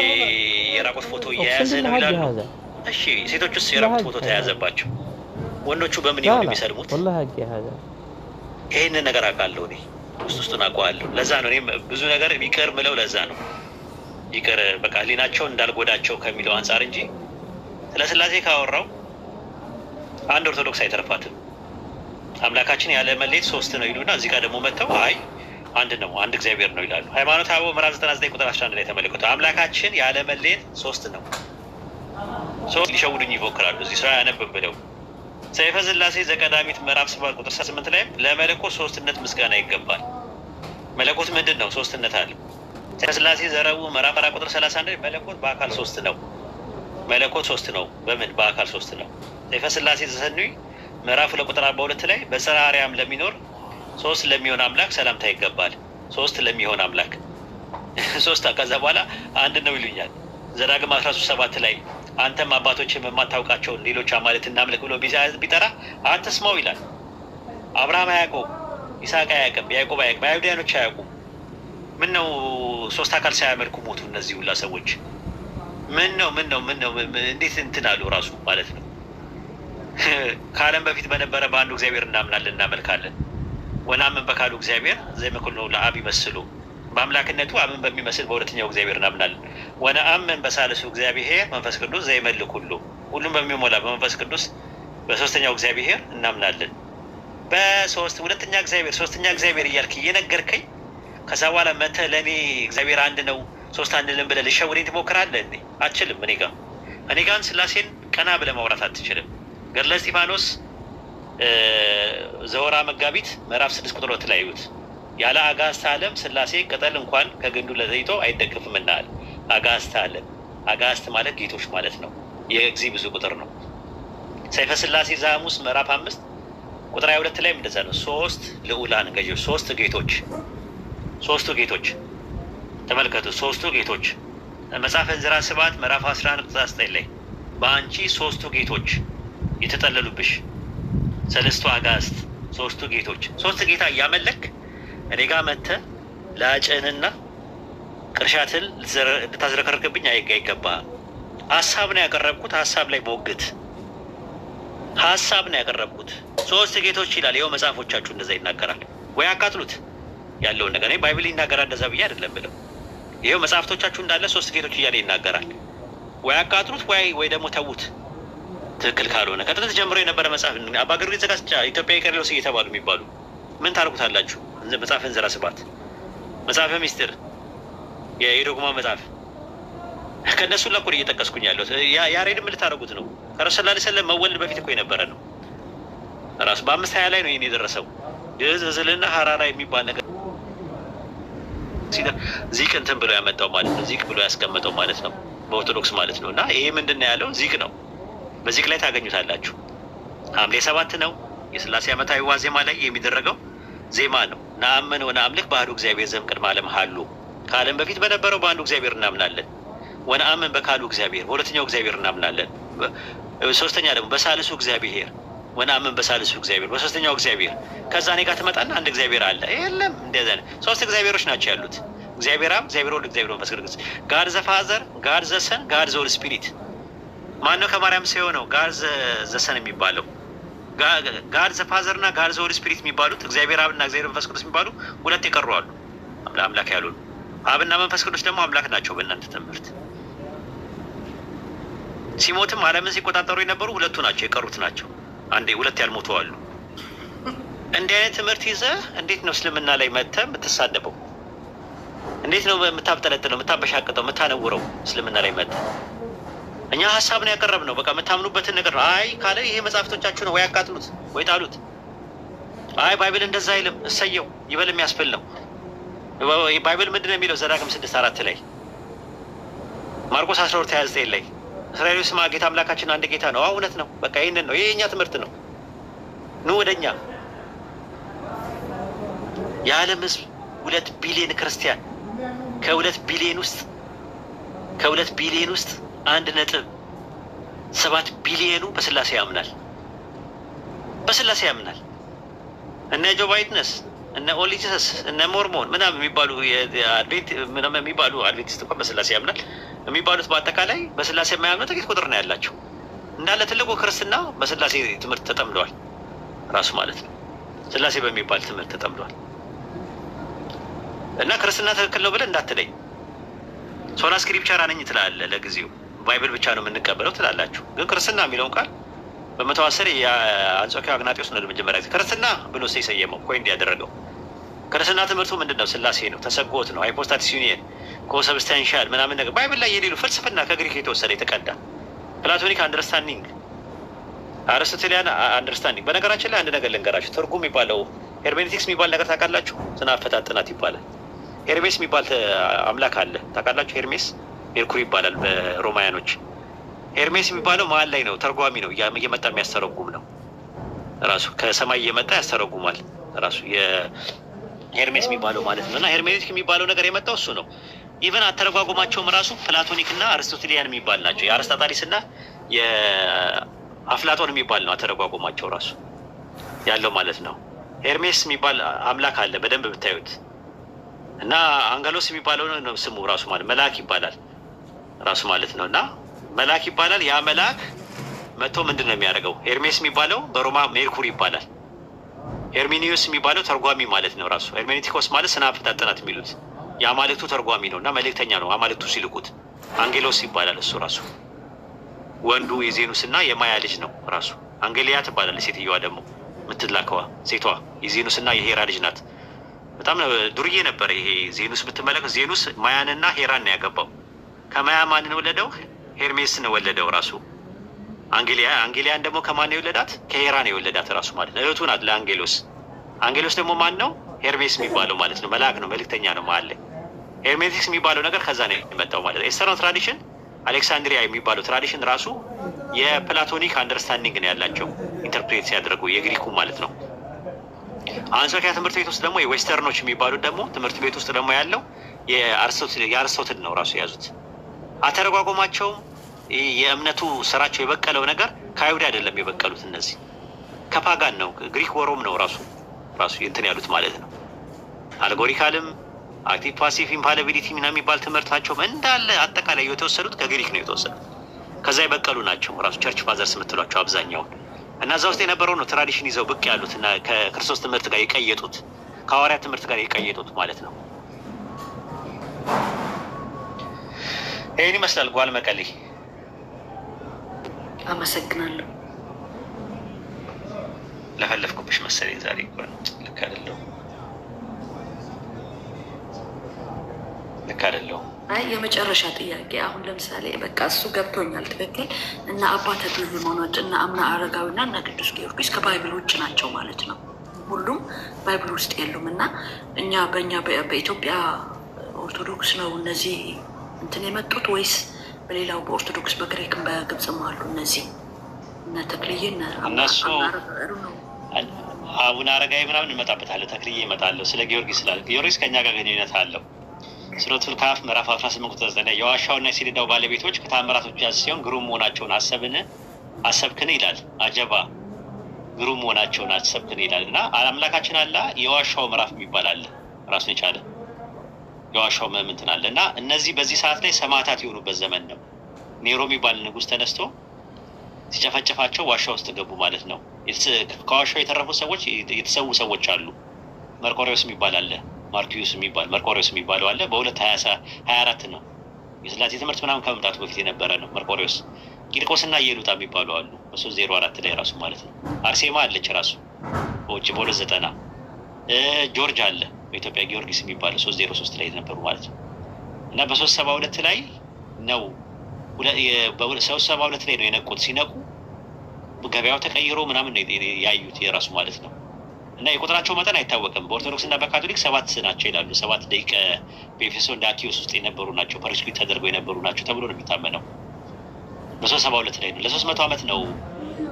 የራቆት ፎቶ እየያዘ ነው ይላሉ። እሺ ሴቶች ውስጥ የራቆት ፎቶ ተያዘባቸው፣ ወንዶቹ በምን ይሆን የሚሰልሙት? ይህንን ነገር አውቃለሁ እኔ ውስጡን አውቀዋለሁ። ለዛ ነው እኔም ብዙ ነገር ይቅር ምለው። ለዛ ነው ይቅር በቃ ህሊናቸውን እንዳልጎዳቸው ከሚለው አንጻር እንጂ ስለ ስላሴ ካወራው አንድ ኦርቶዶክስ አይተርፋትም። አምላካችን ያለ መለየት ሶስት ነው ይሉና እዚህ ጋር ደግሞ መጥተው አይ አንድ ነው አንድ እግዚአብሔር ነው ይላሉ። ሃይማኖተ አበው ምዕራፍ 99 ቁጥር 11 ላይ ተመለከቱ። አምላካችን ያለ መለየት ሶስት ነው። ሶስት ሊሸውዱኝ ይፎክራሉ። እዚህ ሰው አያነብም ብለው ሰይፈ ሥላሴ ዘቀዳሚት ምዕራፍ 7 ቁጥር 8 ላይ ለመለኮት ሶስትነት ምስጋና ይገባል። መለኮት ምንድን ነው? ሶስትነት አለ። ሰይፈ ሥላሴ ዘረቡዕ ምዕራፍ 4 ቁጥር 31 ላይ መለኮት በአካል ሶስት ነው። መለኮት ሶስት ነው። በምን? በአካል ሶስት ነው። ሰይፈ ሥላሴ ዘሰኑይ ምዕራፍ 2 ቁጥር 42 ላይ በጽርሐ አርያም ለሚኖር ሶስት ለሚሆን አምላክ ሰላምታ ይገባል። ሶስት ለሚሆን አምላክ ሶስት ከዛ በኋላ አንድ ነው ይሉኛል። ዘዳግም 13:7 ላይ አንተም አባቶችም የማታውቃቸውን ሌሎች አማልክት እናምልክ ብሎ ቢጠራ አትስማው ይላል። አብርሃም አያውቀውም፣ ይስሐቅ አያውቅም፣ ያዕቆብ አያውቅም፣ አይሁዳኖች አያውቁም። ምን ነው ሶስት አካል ሳያመልኩ ሞቱ እነዚህ ሁላ ሰዎች? ምን ነው እንዴት እንትን አሉ ራሱ ማለት ነው። ከዓለም በፊት በነበረ በአንዱ እግዚአብሔር እናምናለን እናመልካለን። ወነአምን በካሉ እግዚአብሔር ዘይመክሉ ለአብ ይመስሉ በአምላክነቱ አብን በሚመስል በሁለተኛው እግዚአብሔር እናምናለን። ወነአምን በሳልሱ እግዚአብሔር መንፈስ ቅዱስ ዘይመልክ ሁሉ ሁሉም በሚሞላ በመንፈስ ቅዱስ በሶስተኛው እግዚአብሔር እናምናለን። በሶስት ሁለተኛ እግዚአብሔር ሶስተኛ እግዚአብሔር እያልክ እየነገርከኝ ከዛ በኋላ መተህ ለእኔ እግዚአብሔር አንድ ነው ሶስት አንልም ብለህ ልሸውደኝ ትሞክራለህ። እንዴ አትችልም። እኔ ጋር ስላሴን ቀና ብለህ ማውራት አትችልም። ገድለ እስጢፋኖስ ዘወራ መጋቢት ምዕራፍ 6 ቁጥር 2 ላይ እዩት። ያለ አጋዕዝተ ዓለም ስላሴ ቅጠል እንኳን ከግንዱ ለዘይቶ አይደገፍም እናል። አጋዕዝተ ዓለም አጋዕዝት ማለት ጌቶች ማለት ነው። የእግዚ ብዙ ቁጥር ነው። ሰይፈ ሥላሴ ዘሐሙስ ምዕራፍ 5 ቁጥር 22 ላይ እንደዛ ነው። ሶስት ልዑላን ገዢዎች፣ ሶስቱ ጌቶች ተመልከቱ። ሶስቱ ጌቶች መጽሐፈ ዕዝራ ስብዓት ምዕራፍ 11 ቁጥር 9 ላይ በአንቺ ሶስቱ ጌቶች የተጠለሉብሽ ሰለስቱ አጋዕዝት ሶስቱ ጌቶች። ሶስት ጌታ እያመለክ እኔ ጋር መጥተህ ላጭንና ቅርሻትን ልታዝረከርክብኝ አይገባህም። ሀሳብ ነው ያቀረብኩት። ሀሳብ ላይ ሞግት። ሀሳብ ነው ያቀረብኩት። ሶስት ጌቶች ይላል። ይኸው መጽሐፎቻችሁ እንደዛ ይናገራል። ወይ አቃጥሉት ያለውን ነገር እኔ ባይብል ይናገራል እንደዛ ብዬ አይደለም ብለው ይኸው መጽሐፍቶቻችሁ እንዳለ ሶስት ጌቶች እያለ ይናገራል። ወይ አቃጥሉት ወይ ደግሞ ተዉት። ትክክል ካልሆነ ከጥንት ጀምሮ የነበረ መጽሐፍ አባ ጊዮርጊስ ዘጋስጫ፣ ኢትዮጵያዊ ቄርሎስ እየተባሉ የሚባሉ ምን ታርጉታላችሁ? መጽሐፈ ዕዝራ ስብዓት፣ መጽሐፈ ሚስጥር፣ የዶግማ መጽሐፍ ከእነሱ ላይ እኮ እየጠቀስኩኝ ያለሁት ያሬድ ምን ልታደርጉት ነው? ከረሱል ሰለላሁ ዐለይሂ ወሰለም መወለድ በፊት እኮ የነበረ ነው። ራሱ በ520 ላይ ነው ይሄን የደረሰው። ዝልና ሀራራ የሚባል ነገር ዚቅ እንትን ብሎ ያመጣው ማለት ነው። ዚቅ ብሎ ያስቀመጠው ማለት ነው በኦርቶዶክስ ማለት ነው። እና ይሄ ምንድን ነው ያለው? ዚቅ ነው። በዚቅ ላይ ታገኙታላችሁ። ሐምሌ 7 ነው የሥላሴ ዓመታዊ ዋዜማ ላይ የሚደረገው ዜማ ነው። ነአምን ወነአምልክ በአሐዱ እግዚአብሔር ዘእምቅድመ ዓለም ሀሉ፣ ከዓለም በፊት በነበረው በአንዱ እግዚአብሔር እናምናለን። ወነአምን በካሉ እግዚአብሔር፣ በሁለተኛው እግዚአብሔር እናምናለን። ሶስተኛ ደግሞ በሳልሱ እግዚአብሔር፣ ወነአምን በሳልሱ እግዚአብሔር፣ በሶስተኛው እግዚአብሔር። ከዛ እኔ ጋር ትመጣና አንድ እግዚአብሔር አለ። የለም እንደዛ ነው። 3 እግዚአብሔሮች ናቸው ያሉት፣ እግዚአብሔር አብ፣ እግዚአብሔር ወልድ፣ እግዚአብሔር መንፈስ ቅዱስ። ጋድ ዘ ፋዘር፣ ጋድ ዘ ሰን፣ ጋድ ዘ ሆሊ ስፒሪት። ማነው ከማርያም ሰው የሆነው? ጋድ ዘ ሰን የሚባለው ጋድ ዘ ፋዘር እና ጋድ ዘ ሆሊ ስፒሪት የሚባሉት እግዚአብሔር አብ እና እግዚአብሔር መንፈስ ቅዱስ የሚባሉ 2 የቀሩ አሉ፣ አምላክ ያልሆኑ። አብና መንፈስ ቅዱስ ደግሞ አምላክ ናቸው በእናንተ ትምህርት። ሲሞትም ዓለምን ሲቆጣጠሩ የነበሩ 2 ናቸው፣ የቀሩት ናቸው። 2 ያልሞቱ አሉ። እንዲህ አይነት ትምህርት ይዘህ እንዴት ነው እስልምና ላይ መጥተህ የምትሳደበው? እንዴት ነው የምታብጠለጥለው፣ የምታበሻቅጠው፣ የምታነውረው? እስልምና ላይ መጥተህ እኛ ሀሳብ ነው ያቀረብነው። በቃ የምታምኑበትን ነገር አይ ካለ ይሄ መጽሐፍቶቻችሁ ነው፣ ወይ ያቃጥሉት ወይ ጣሉት። አይ ባይብል እንደዛ አይልም፣ እሰየው ይበል የሚያስብል ነው። ባይብል ምንድን ነው የሚለው? ዘዳግም 6:4 ላይ፣ ማርቆስ 12:29 ላይ እስራኤል ስማ ጌታ አምላካችን አንድ ጌታ ነው። እውነት ነው። በቃ ይህንን ነው። ይሄ የኛ ትምህርት ነው። ኑ ወደኛ። የዓለም ህዝብ 2 ቢሊዮን ክርስቲያን ከ2 ቢሊዮን ውስጥ 1.7 ቢሊዮኑ በስላሴ ያምናል። በስላሴ ያምናል። እነ ጆባ ዊትነስ፣ እነ ኦሊጂሰስ፣ እነ ሞርሞን ምናምን የሚባሉ አድቬንቲስት እንኳን በስላሴ ያምናል የሚባሉት በአጠቃላይ በስላሴ የማያምኑ ጥቂት ቁጥር ነው ያላቸው። እንዳለ ትልቁ ክርስትና በስላሴ ትምህርት ተጠምደዋል ራሱ ማለት ነው። ስላሴ በሚባል ትምህርት ተጠምደዋል። እና ክርስትና ትክክል ነው ብለህ እንዳትለኝ። ሶላ ስክሪፕቸር ነኝ ትላለህ ለጊዜው፣ ባይብል ብቻ ነው የምንቀበለው ትላላችሁ። ግን ክርስትና የሚለውን ቃል በ110 የአንጾኪያ አግናጢዎስ ነው ለመጀመሪያ ጊዜ ክርስትና ብሎ የሰየመው ኮይን ያደረገው። ክርስትና ትምህርቱ ምንድን ነው? ስላሴ ነው፣ ተሰጎት ነው፣ ሃይፖስታቲስ ዩኒየን፣ ኮሰብስታንሻል ምናምን ነገር ባይብል ላይ የሌሉ ፍልስፍና ከግሪክ የተወሰደ የተቀዳ ፕላቶኒክ አንደርስታንዲንግ፣ አርስቶቴሊያን አንደርስታንዲንግ። በነገራችን ላይ አንድ ነገር ልንገራችሁ። ትርጉም የሚባለው ሄርሜኔቲክስ የሚባል ነገር ታውቃላችሁ? ስነ አፈታት ጥናት ይባላል። ሄርሜስ የሚባል አምላክ አለ ታውቃላችሁ? ሄርሜስ ሜርኩሪ ይባላል በሮማያኖች። ሄርሜስ የሚባለው መሀል ላይ ነው፣ ተርጓሚ ነው፣ እየመጣ የሚያስተረጉም ነው። ራሱ ከሰማይ እየመጣ ያስተረጉማል ራሱ የሄርሜስ የሚባለው ማለት ነው። እና ሄርሜኔቲክ የሚባለው ነገር የመጣው እሱ ነው። ኢቨን አተረጓጉማቸውም ራሱ ፕላቶኒክ እና አርስቶቴሊያን የሚባል ናቸው። የአርስጣጣሊስ እና የአፍላጦን የሚባል ነው አተረጓጉማቸው ራሱ ያለው ማለት ነው። ሄርሜስ የሚባል አምላክ አለ በደንብ ብታዩት። እና አንገሎስ የሚባለው ነው ስሙ ራሱ ማለት መልአክ ይባላል ራሱ ማለት ነው። እና መልአክ ይባላል። ያ መልአክ መጥቶ ምንድን ነው የሚያደርገው? ሄርሜስ የሚባለው በሮማ ሜርኩሪ ይባላል። ሄርሜኒዮስ የሚባለው ተርጓሚ ማለት ነው ራሱ። ሄርሜኔቲኮስ ማለት ስነ አፈታት ጥናት የሚሉት የአማልክቱ ተርጓሚ ነው እና መልእክተኛ ነው። አማልክቱ ሲልኩት አንጌሎስ ይባላል እሱ ራሱ። ወንዱ የዜኑስ እና የማያ ልጅ ነው ራሱ። አንጌሊያ ትባላለች ሴትዮዋ ደግሞ የምትላከዋ ሴቷ የዜኑስ እና የሄራ ልጅ ናት። በጣም ዱርዬ ነበር ይሄ ዜኑስ ብትመለከት። ዜኑስ ማያንና ሄራን ነው ያገባው። ከማያ ማንን ወለደው? ሄርሜስን ወለደው ራሱ። አንጌሊያን ደግሞ ከማን ነው የወለዳት? ከሄራ ነው የወለዳት ራሱ ማለት ነው። እህቱ ናት ለአንጌሎስ። አንጌሎስ ደግሞ ማን ነው? ሄርሜስ የሚባለው ማለት ነው። መልአክ ነው፣ መልእክተኛ ነው መሀል ላይ። ሄርሜቲክስ የሚባለው ነገር ከዛ ነው የመጣው ማለት ነው። ኤስተርን ትራዲሽን፣ አሌክሳንድሪያ የሚባለው ትራዲሽን ራሱ የፕላቶኒክ አንደርስታንዲንግ ነው ያላቸው ኢንተርፕሬት ሲያደርጉ የግሪኩ ማለት ነው። አንጾኪያ ትምህርት ቤት ውስጥ ደግሞ የዌስተርኖች የሚባሉት ደግሞ ትምህርት ቤት ውስጥ ደግሞ ያለው የአርስቶትል ነው ራሱ የያዙት። አተረጓጎማቸውም የእምነቱ ስራቸው የበቀለው ነገር ከአይሁድ አይደለም የበቀሉት። እነዚህ ከፓጋን ነው፣ ግሪክ ወሮም ነው ራሱ እንትን ያሉት ማለት ነው። አልጎሪካልም አክቲቭ ፓሲቭ ኢምፓላቢሊቲ ምናምን የሚባል ትምህርታቸውም እንዳለ አጠቃላይ የተወሰዱት ከግሪክ ነው የተወሰዱት። ከዛ የበቀሉ ናቸው ራሱ ቸርች ፋዘርስ የምትሏቸው አብዛኛውን። እና እዛ ውስጥ የነበረው ነው ትራዲሽን ይዘው ብቅ ያሉት እና ከክርስቶስ ትምህርት ጋር የቀየጡት ከሐዋርያት ትምህርት ጋር የቀየጡት ማለት ነው። ይህን ይመስላል ጓል መቀሌ። አመሰግናለሁ። ለፈለፍኩብሽ መሰለኝ ዛሬ ልክ አይደለሁም። ልክ አይደለሁም። አይ የመጨረሻ ጥያቄ አሁን ለምሳሌ በቃ እሱ ገብቶኛል ትክክል። እና አባ ተክለ ሃይማኖት እና አቡነ አረጋዊና እና ቅዱስ ጊዮርጊስ ከባይብል ውጭ ናቸው ማለት ነው። ሁሉም ባይብል ውስጥ የሉም። እና እኛ በኢትዮጵያ ኦርቶዶክስ ነው እነዚህ እንትን የመጡት ወይስ በሌላው በኦርቶዶክስ በግሪክም በግብፅም አሉ እነዚህ እነ ተክልዬ እነሱ አቡነ አረጋዊ ምናምን እመጣበታለሁ። ተክልዬ እመጣለሁ። ስለ ጊዮርጊስ ስላለ ጊዮርጊስ ከእኛ ጋር ግንኙነት አለው። ሱረቱል ካፍ ምዕራፍ 18 የዋሻውና የሰሌዳው ባለቤቶች ከተአምራቶች ሲሆን ግሩም መሆናቸውን አሰብክን ይላል። አጀባ ግሩም መሆናቸውን አሰብክን ይላል። እና አምላካችን አለ የዋሻው ምዕራፍ የሚባል አለ ራሱን የቻለ የዋሻው ምዕምንትን አለ። እና እነዚህ በዚህ ሰዓት ላይ ሰማዕታት የሆኑበት ዘመን ነው። ኔሮ የሚባል ንጉሥ ተነስቶ ሲጨፈጨፋቸው ዋሻ ውስጥ ገቡ ማለት ነው። ከዋሻው የተረፉ ሰዎች የተሰዉ ሰዎች አሉ። መርቆሬዎስ የሚባል አለ፣ ማርኪዩስ የሚባል መርቆሬዎስ የሚባለው አለ። በ224 ነው የስላሴ ትምህርት ምናምን ከመምጣቱ በፊት የነበረ ነው መርቆሬዎስ። ቂርቆስና ኢየሉጣ የሚባሉ አሉ በ304 ላይ ራሱ ማለት ነው። አርሴማ አለች ራሱ በውጭ በ290 ጆርጅ አለ በኢትዮጵያ ጊዮርጊስ የሚባለው 303 ላይ ነበሩ ማለት ነው። እና በ372 ላይ ነው በ372 ላይ ነው የነቁት። ሲነቁ ገበያው ተቀይሮ ምናምን ያዩት የራሱ ማለት ነው። እና የቁጥራቸው መጠን አይታወቅም። በኦርቶዶክስ እና በካቶሊክ 7 ናቸው ይላሉ። 7 ደቂቀ በኤፌሶን ዳኪዮስ ውስጥ የነበሩ ናቸው፣ ፐርስኪዩት ተደርገው የነበሩ ናቸው ተብሎ ነው የሚታመነው። በ372 ላይ ነው። ለ300 ዓመት ነው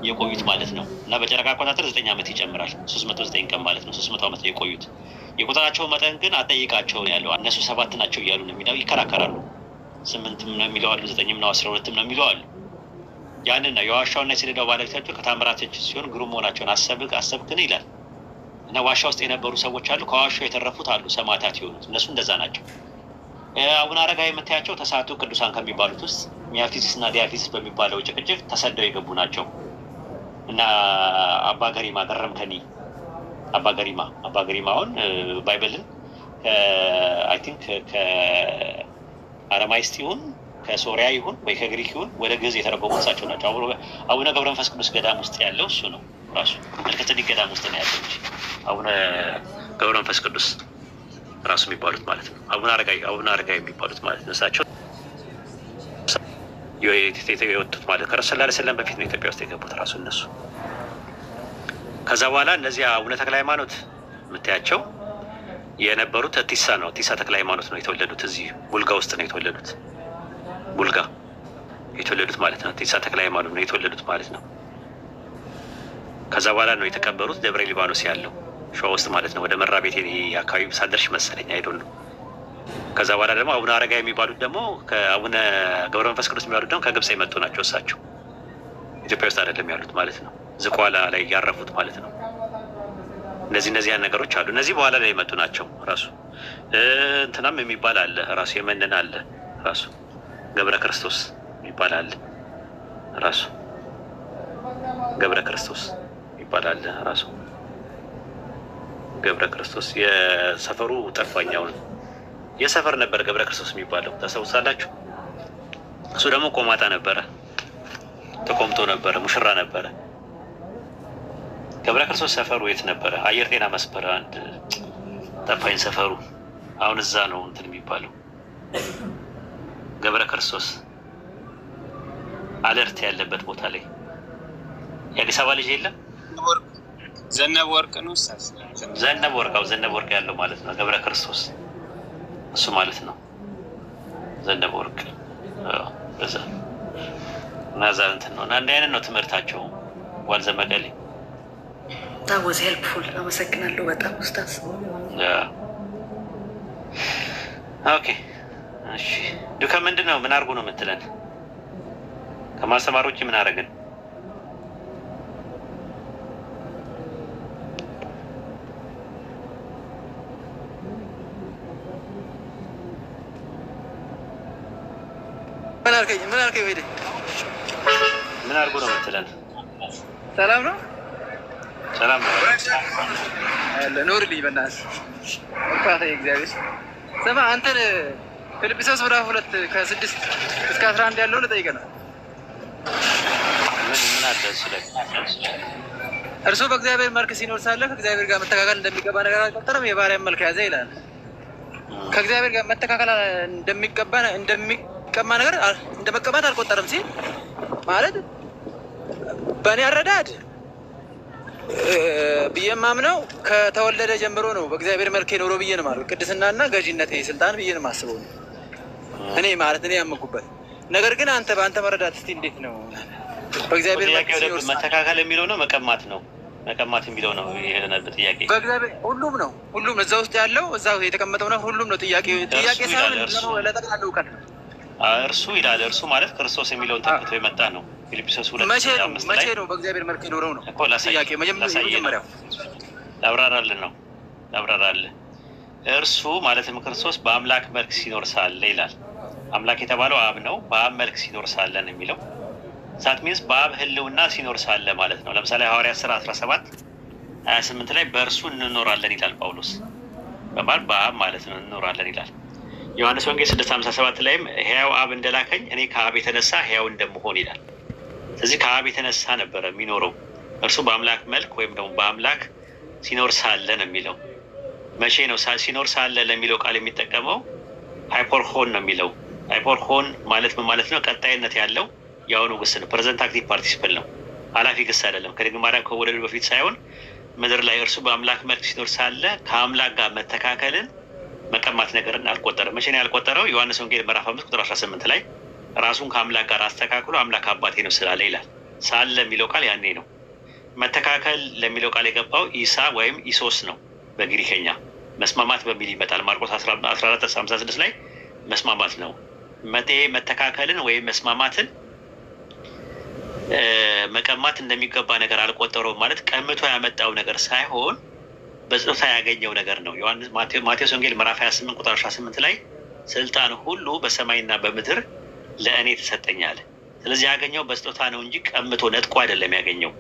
የቆዩት ማለት ነው። እና በጨረቃ አቆጣጠር 9 ዓመት ይጨምራል። 309 ቀን ማለት ነው። 300 ዓመት ነው የቆዩት። የቁጥራቸው መጠን ግን አጠይቃቸው ያለው እነሱ 7 ናቸው እያሉ ነው የሚለው ይከራከራሉ። 8 ነው የሚለው አሉ፣ 9 ነው 12 ነው የሚለው አሉ። ያንን ነው የዋሻውና የሰሌዳው ባለቤቶች ከተአምራቶች ሲሆን ግሩም መሆናቸውን አሰብክን ይላል። እና ዋሻ ውስጥ የነበሩ ሰዎች አሉ፣ ከዋሻው የተረፉት አሉ፣ ሰማዕታት የሆኑት እነሱ እንደዛ ናቸው። አቡነ አረጋዊ የምታያቸው ተስዓቱ ቅዱሳን ከሚባሉት ውስጥ ሚያፊሲስ እና ዲያፊሲስ በሚባለው ጭቅጭቅ ተሰደው የገቡ ናቸው። እና አባ ገሪማ ገረምከኒ አባ ገሪማውን ባይብልን አይ ቲንክ ከአረማይስጥ ይሁን ከሶሪያ ይሁን ወይ ከግሪክ ይሁን ወደ ግዕዝ የተረጎሙ እሳቸው ናቸው። አቡነ ገብረ መንፈስ ቅዱስ ገዳም ውስጥ ያለው እሱ ነው ራሱ መልከጼዴቅ ገዳም ውስጥ ነው ያለው እንጂ አቡነ ገብረ መንፈስ ቅዱስ ራሱ የሚባሉት ማለት ነው። አቡነ አረጋዊ የሚባሉት ማለት ነው። እሳቸው የወጡት ማለት ከረሱል ሰለላሁ ዐለይሂ ወሰለም በፊት ነው ኢትዮጵያ ውስጥ የገቡት ራሱ እነሱ። ከዛ በኋላ እነዚህ አቡነ ተክለ ሃይማኖት የምታያቸው የነበሩት ቲሳ ነው። ቲሳ ተክለ ሃይማኖት ነው የተወለዱት። እዚህ ቡልጋ ውስጥ ነው የተወለዱት። ቡልጋ የተወለዱት ማለት ነው። ቲሳ ተክለ ሃይማኖት ነው የተወለዱት ማለት ነው። ከዛ በኋላ ነው የተቀበሩት ደብረ ሊባኖስ ያለው ሸዋ ውስጥ ማለት ነው። ወደ መራ ቤቴ አካባቢ ሳደርሽ መሰለኝ አይዶን ነው። ከዛ በኋላ ደግሞ አቡነ አረጋዊ የሚባሉት ደግሞ ከአቡነ ገብረ መንፈስ ቅዱስ የሚባሉት ደግሞ ከግብፅ የመጡ ናቸው። እሳቸው ኢትዮጵያ ውስጥ አይደለም ያሉት ማለት ነው። ዝቋላ ላይ ያረፉት ማለት ነው። እነዚህ ያን ነገሮች አሉ። እነዚህ በኋላ ላይ የመጡ ናቸው። ራሱ እንትናም የሚባል አለ ራሱ የመነን አለ ራሱ ገብረ ክርስቶስ የሚባል አለ ራሱ ገብረ ክርስቶስ ይባላል ራሱ ገብረ ክርስቶስ። የሰፈሩ ጠፋኛውን የሰፈር ነበር ገብረ ክርስቶስ የሚባለው ታስታውሳላችሁ? እሱ ደግሞ ቆማጣ ነበረ፣ ተቆምጦ ነበረ፣ ሙሽራ ነበረ። ገብረ ክርስቶስ ሰፈሩ የት ነበረ? አየር ጤና መስመር አንድ ጠፋኝ ሰፈሩ። አሁን እዛ ነው እንትን የሚባለው ገብረ ክርስቶስ አለርት ያለበት ቦታ ላይ የአዲስ አበባ ልጅ የለም። ዘነበ ወርቅ ነው። ዘነበ ወርቅ ያለው ማለት ነው ገብረ ክርስቶስ እሱ ማለት ነው። ዘነበ ወርቅ በዛ እና እዛ እንትን ነው እና እንዲህ አይነት ነው ትምህርታቸው። ዋልዘ መቀሌ ታወዝ ሄልፕፉል። አመሰግናለሁ በጣም ኡስታዝ። ኦኬ እሺ። ዱከ ምንድን ነው? ምን አድርጉ ነው የምትለን? ከማስተማር ውጭ ምን አደረግን? ምን አልከኝ? ሄደ ምን አድርጉ ነው የምትለን? ሰላም ነው። ሰላም ነው አለ ኖርልኝ በእናትህ ወጣት እግዚአብሔር ስማ። አንተን ፊልጵስዩስ ምዕራፍ 2 ከ6 እስከ 11 ያለውን ልጠይቅህ ነው። ምን አለ እሱ ላይ? እርሱ በእግዚአብሔር መልክ ሲኖር ሳለ ከእግዚአብሔር ጋር መተካከል እንደሚገባ ነገር አልቆጠረም፣ የባሪያን መልክ ያዘ ይላል። ከእግዚአብሔር ጋር መተካከል እንደሚቀማ ነገር እንደ መቀማት አልቆጠርም ሲል ማለት በእኔ አረዳድ ብዬ የማምነው ከተወለደ ጀምሮ ነው በእግዚአብሔር መልክ የኖረው ብዬ ነው ማለት ቅድስናና ገዢነት ስልጣን ብዬ ነው የማስበው እኔ ማለት እኔ ያመንኩበት ነገር ግን አንተ በአንተ መረዳት እስቲ እንዴት ነው በእግዚአብሔር መተካከል የሚለው ነው መቀማት ነው መቀማት የሚለው ነው የሆነበት ጥያቄ በእግዚአብሔር ሁሉም ነው እዛ ውስጥ ያለው እዛ የተቀመጠው ነው ሁሉም ነው ጥያቄ ሳይሆን ለጠቅላላ እውቀት ነው እርሱ ይላል እርሱ ማለት ክርስቶስ የሚለውን ተክቶ የመጣ ነው ፊልጵስዩስ 2:5 መቼ ነው በእግዚአብሔር መልክ የኖረው ነው እኮ ጥያቄ መጀመሪያው ላብራራልህ እርሱ ማለትም ክርስቶስ በአምላክ መልክ ሲኖር ሳለ ይላል አምላክ የተባለው አብ ነው በአብ መልክ ሲኖር ሳለ ነው የሚለው ዛት ሚንስ በአብ ህልውና ሲኖር ሳለ ማለት ነው ለምሳሌ ሐዋርያት ሥራ 17:28 ላይ በእርሱ እንኖራለን ይላል ጳውሎስ በማለት በአብ ማለት ነው እንኖራለን ይላል ዮሐንስ ወንጌል 6:57 ላይም ሕያው አብ እንደላከኝ እኔ ከአብ የተነሳ ሕያው እንደምሆን ይላል ስለዚህ ከአብ የተነሳ ነበረ የሚኖረው እርሱ በአምላክ መልክ ወይም ደግሞ በአምላክ ሲኖር ሳለ ነው የሚለው መቼ ነው ሲኖር ሳለ ለሚለው ቃል የሚጠቀመው ሃይፖርሆን ነው የሚለው ሃይፖርሆን ማለት ምን ማለት ነው ቀጣይነት ያለው የአሁኑ ግስ ነው ፕሬዘንት አክቲቭ ፓርቲሲፕል ነው ኃላፊ ግስ አይደለም ከድንግል ማርያም ከወለዱ በፊት ሳይሆን ምድር ላይ እርሱ በአምላክ መልክ ሲኖር ሳለ ከአምላክ ጋር መተካከልን መቀማት ነገርን አልቆጠረም መቼ ነው ያልቆጠረው ዮሐንስ ወንጌል ምዕራፍ 5:18 ላይ ራሱን ከአምላክ ጋር አስተካክሎ አምላክ አባቴ ነው ስላለ ይላል ሳለ የሚለው ቃል ያኔ ነው መተካከል ለሚለው ቃል የገባው ኢሳ ወይም ኢሶስ ነው በግሪከኛ መስማማት በሚል ይመጣል ማርቆስ 14:56 ላይ መስማማት ነው መተካከልን ወይም መስማማትን መቀማት እንደሚገባ ነገር አልቆጠረውም ማለት ቀምቶ ያመጣው ነገር ሳይሆን በስጦታ ያገኘው ነገር ነው ማቴዎስ ወንጌል ምዕራፍ 28:18 ላይ ስልጣን ሁሉ በሰማይና በምድር ለእኔ ተሰጠኛል ስለዚህ ያገኘው በስጦታ ነው እንጂ ቀምቶ ነጥቆ አይደለም ያገኘው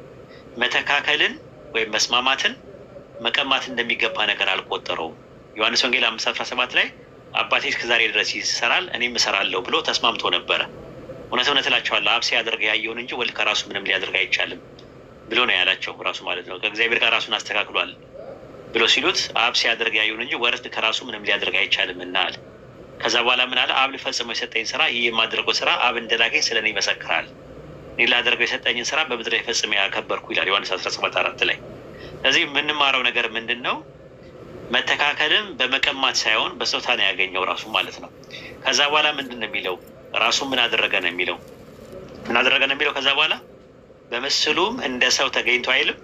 መተካከልን ወይም መስማማትን መቀማት እንደሚገባ ነገር አልቆጠረውም ዮሐንስ ወንጌል 5:17 ላይ አባቴ እስከዛሬ ድረስ ይሰራል እኔም እሰራለሁ ብሎ ተስማምቶ ነበረ እውነት እላቸዋለሁ አብ ሲያደርግ ያየውን እንጂ ወልድ ከራሱ ምንም ሊያደርግ አይቻልም ብሎ ነው ያላቸው ራሱ ማለት ነው ከእግዚአብሔር ጋር ራሱን አስተካክሏል ብሎ ሲሉት አብ ሲያደርግ ያየውን እንጂ ወልድ ከራሱ ምንም ሊያደርግ አይቻልም እና አለ ከዛ በኋላ ምን አለ አብ ሊፈጽመው የሰጠኝ ስራ ይህ የማደርገው ስራ አብ እንደላከኝ ስለኔ ይመሰክራል እኔ ላደርገው የሰጠኝን ስራ በምድር ላይ ፈጽሜ ያከበርኩ ይላል ዮሐንስ 17:4 ላይ ስለዚህ የምንማረው ነገር ምንድን ነው መተካከልም በመቀማት ሳይሆን በስጦታ ነው ያገኘው ራሱ ማለት ነው ከዛ በኋላ ምንድን ነው የሚለው ራሱ ምን አደረገ ነው የሚለው ከዛ በኋላ በምስሉም እንደ ሰው ተገኝቶ አይልም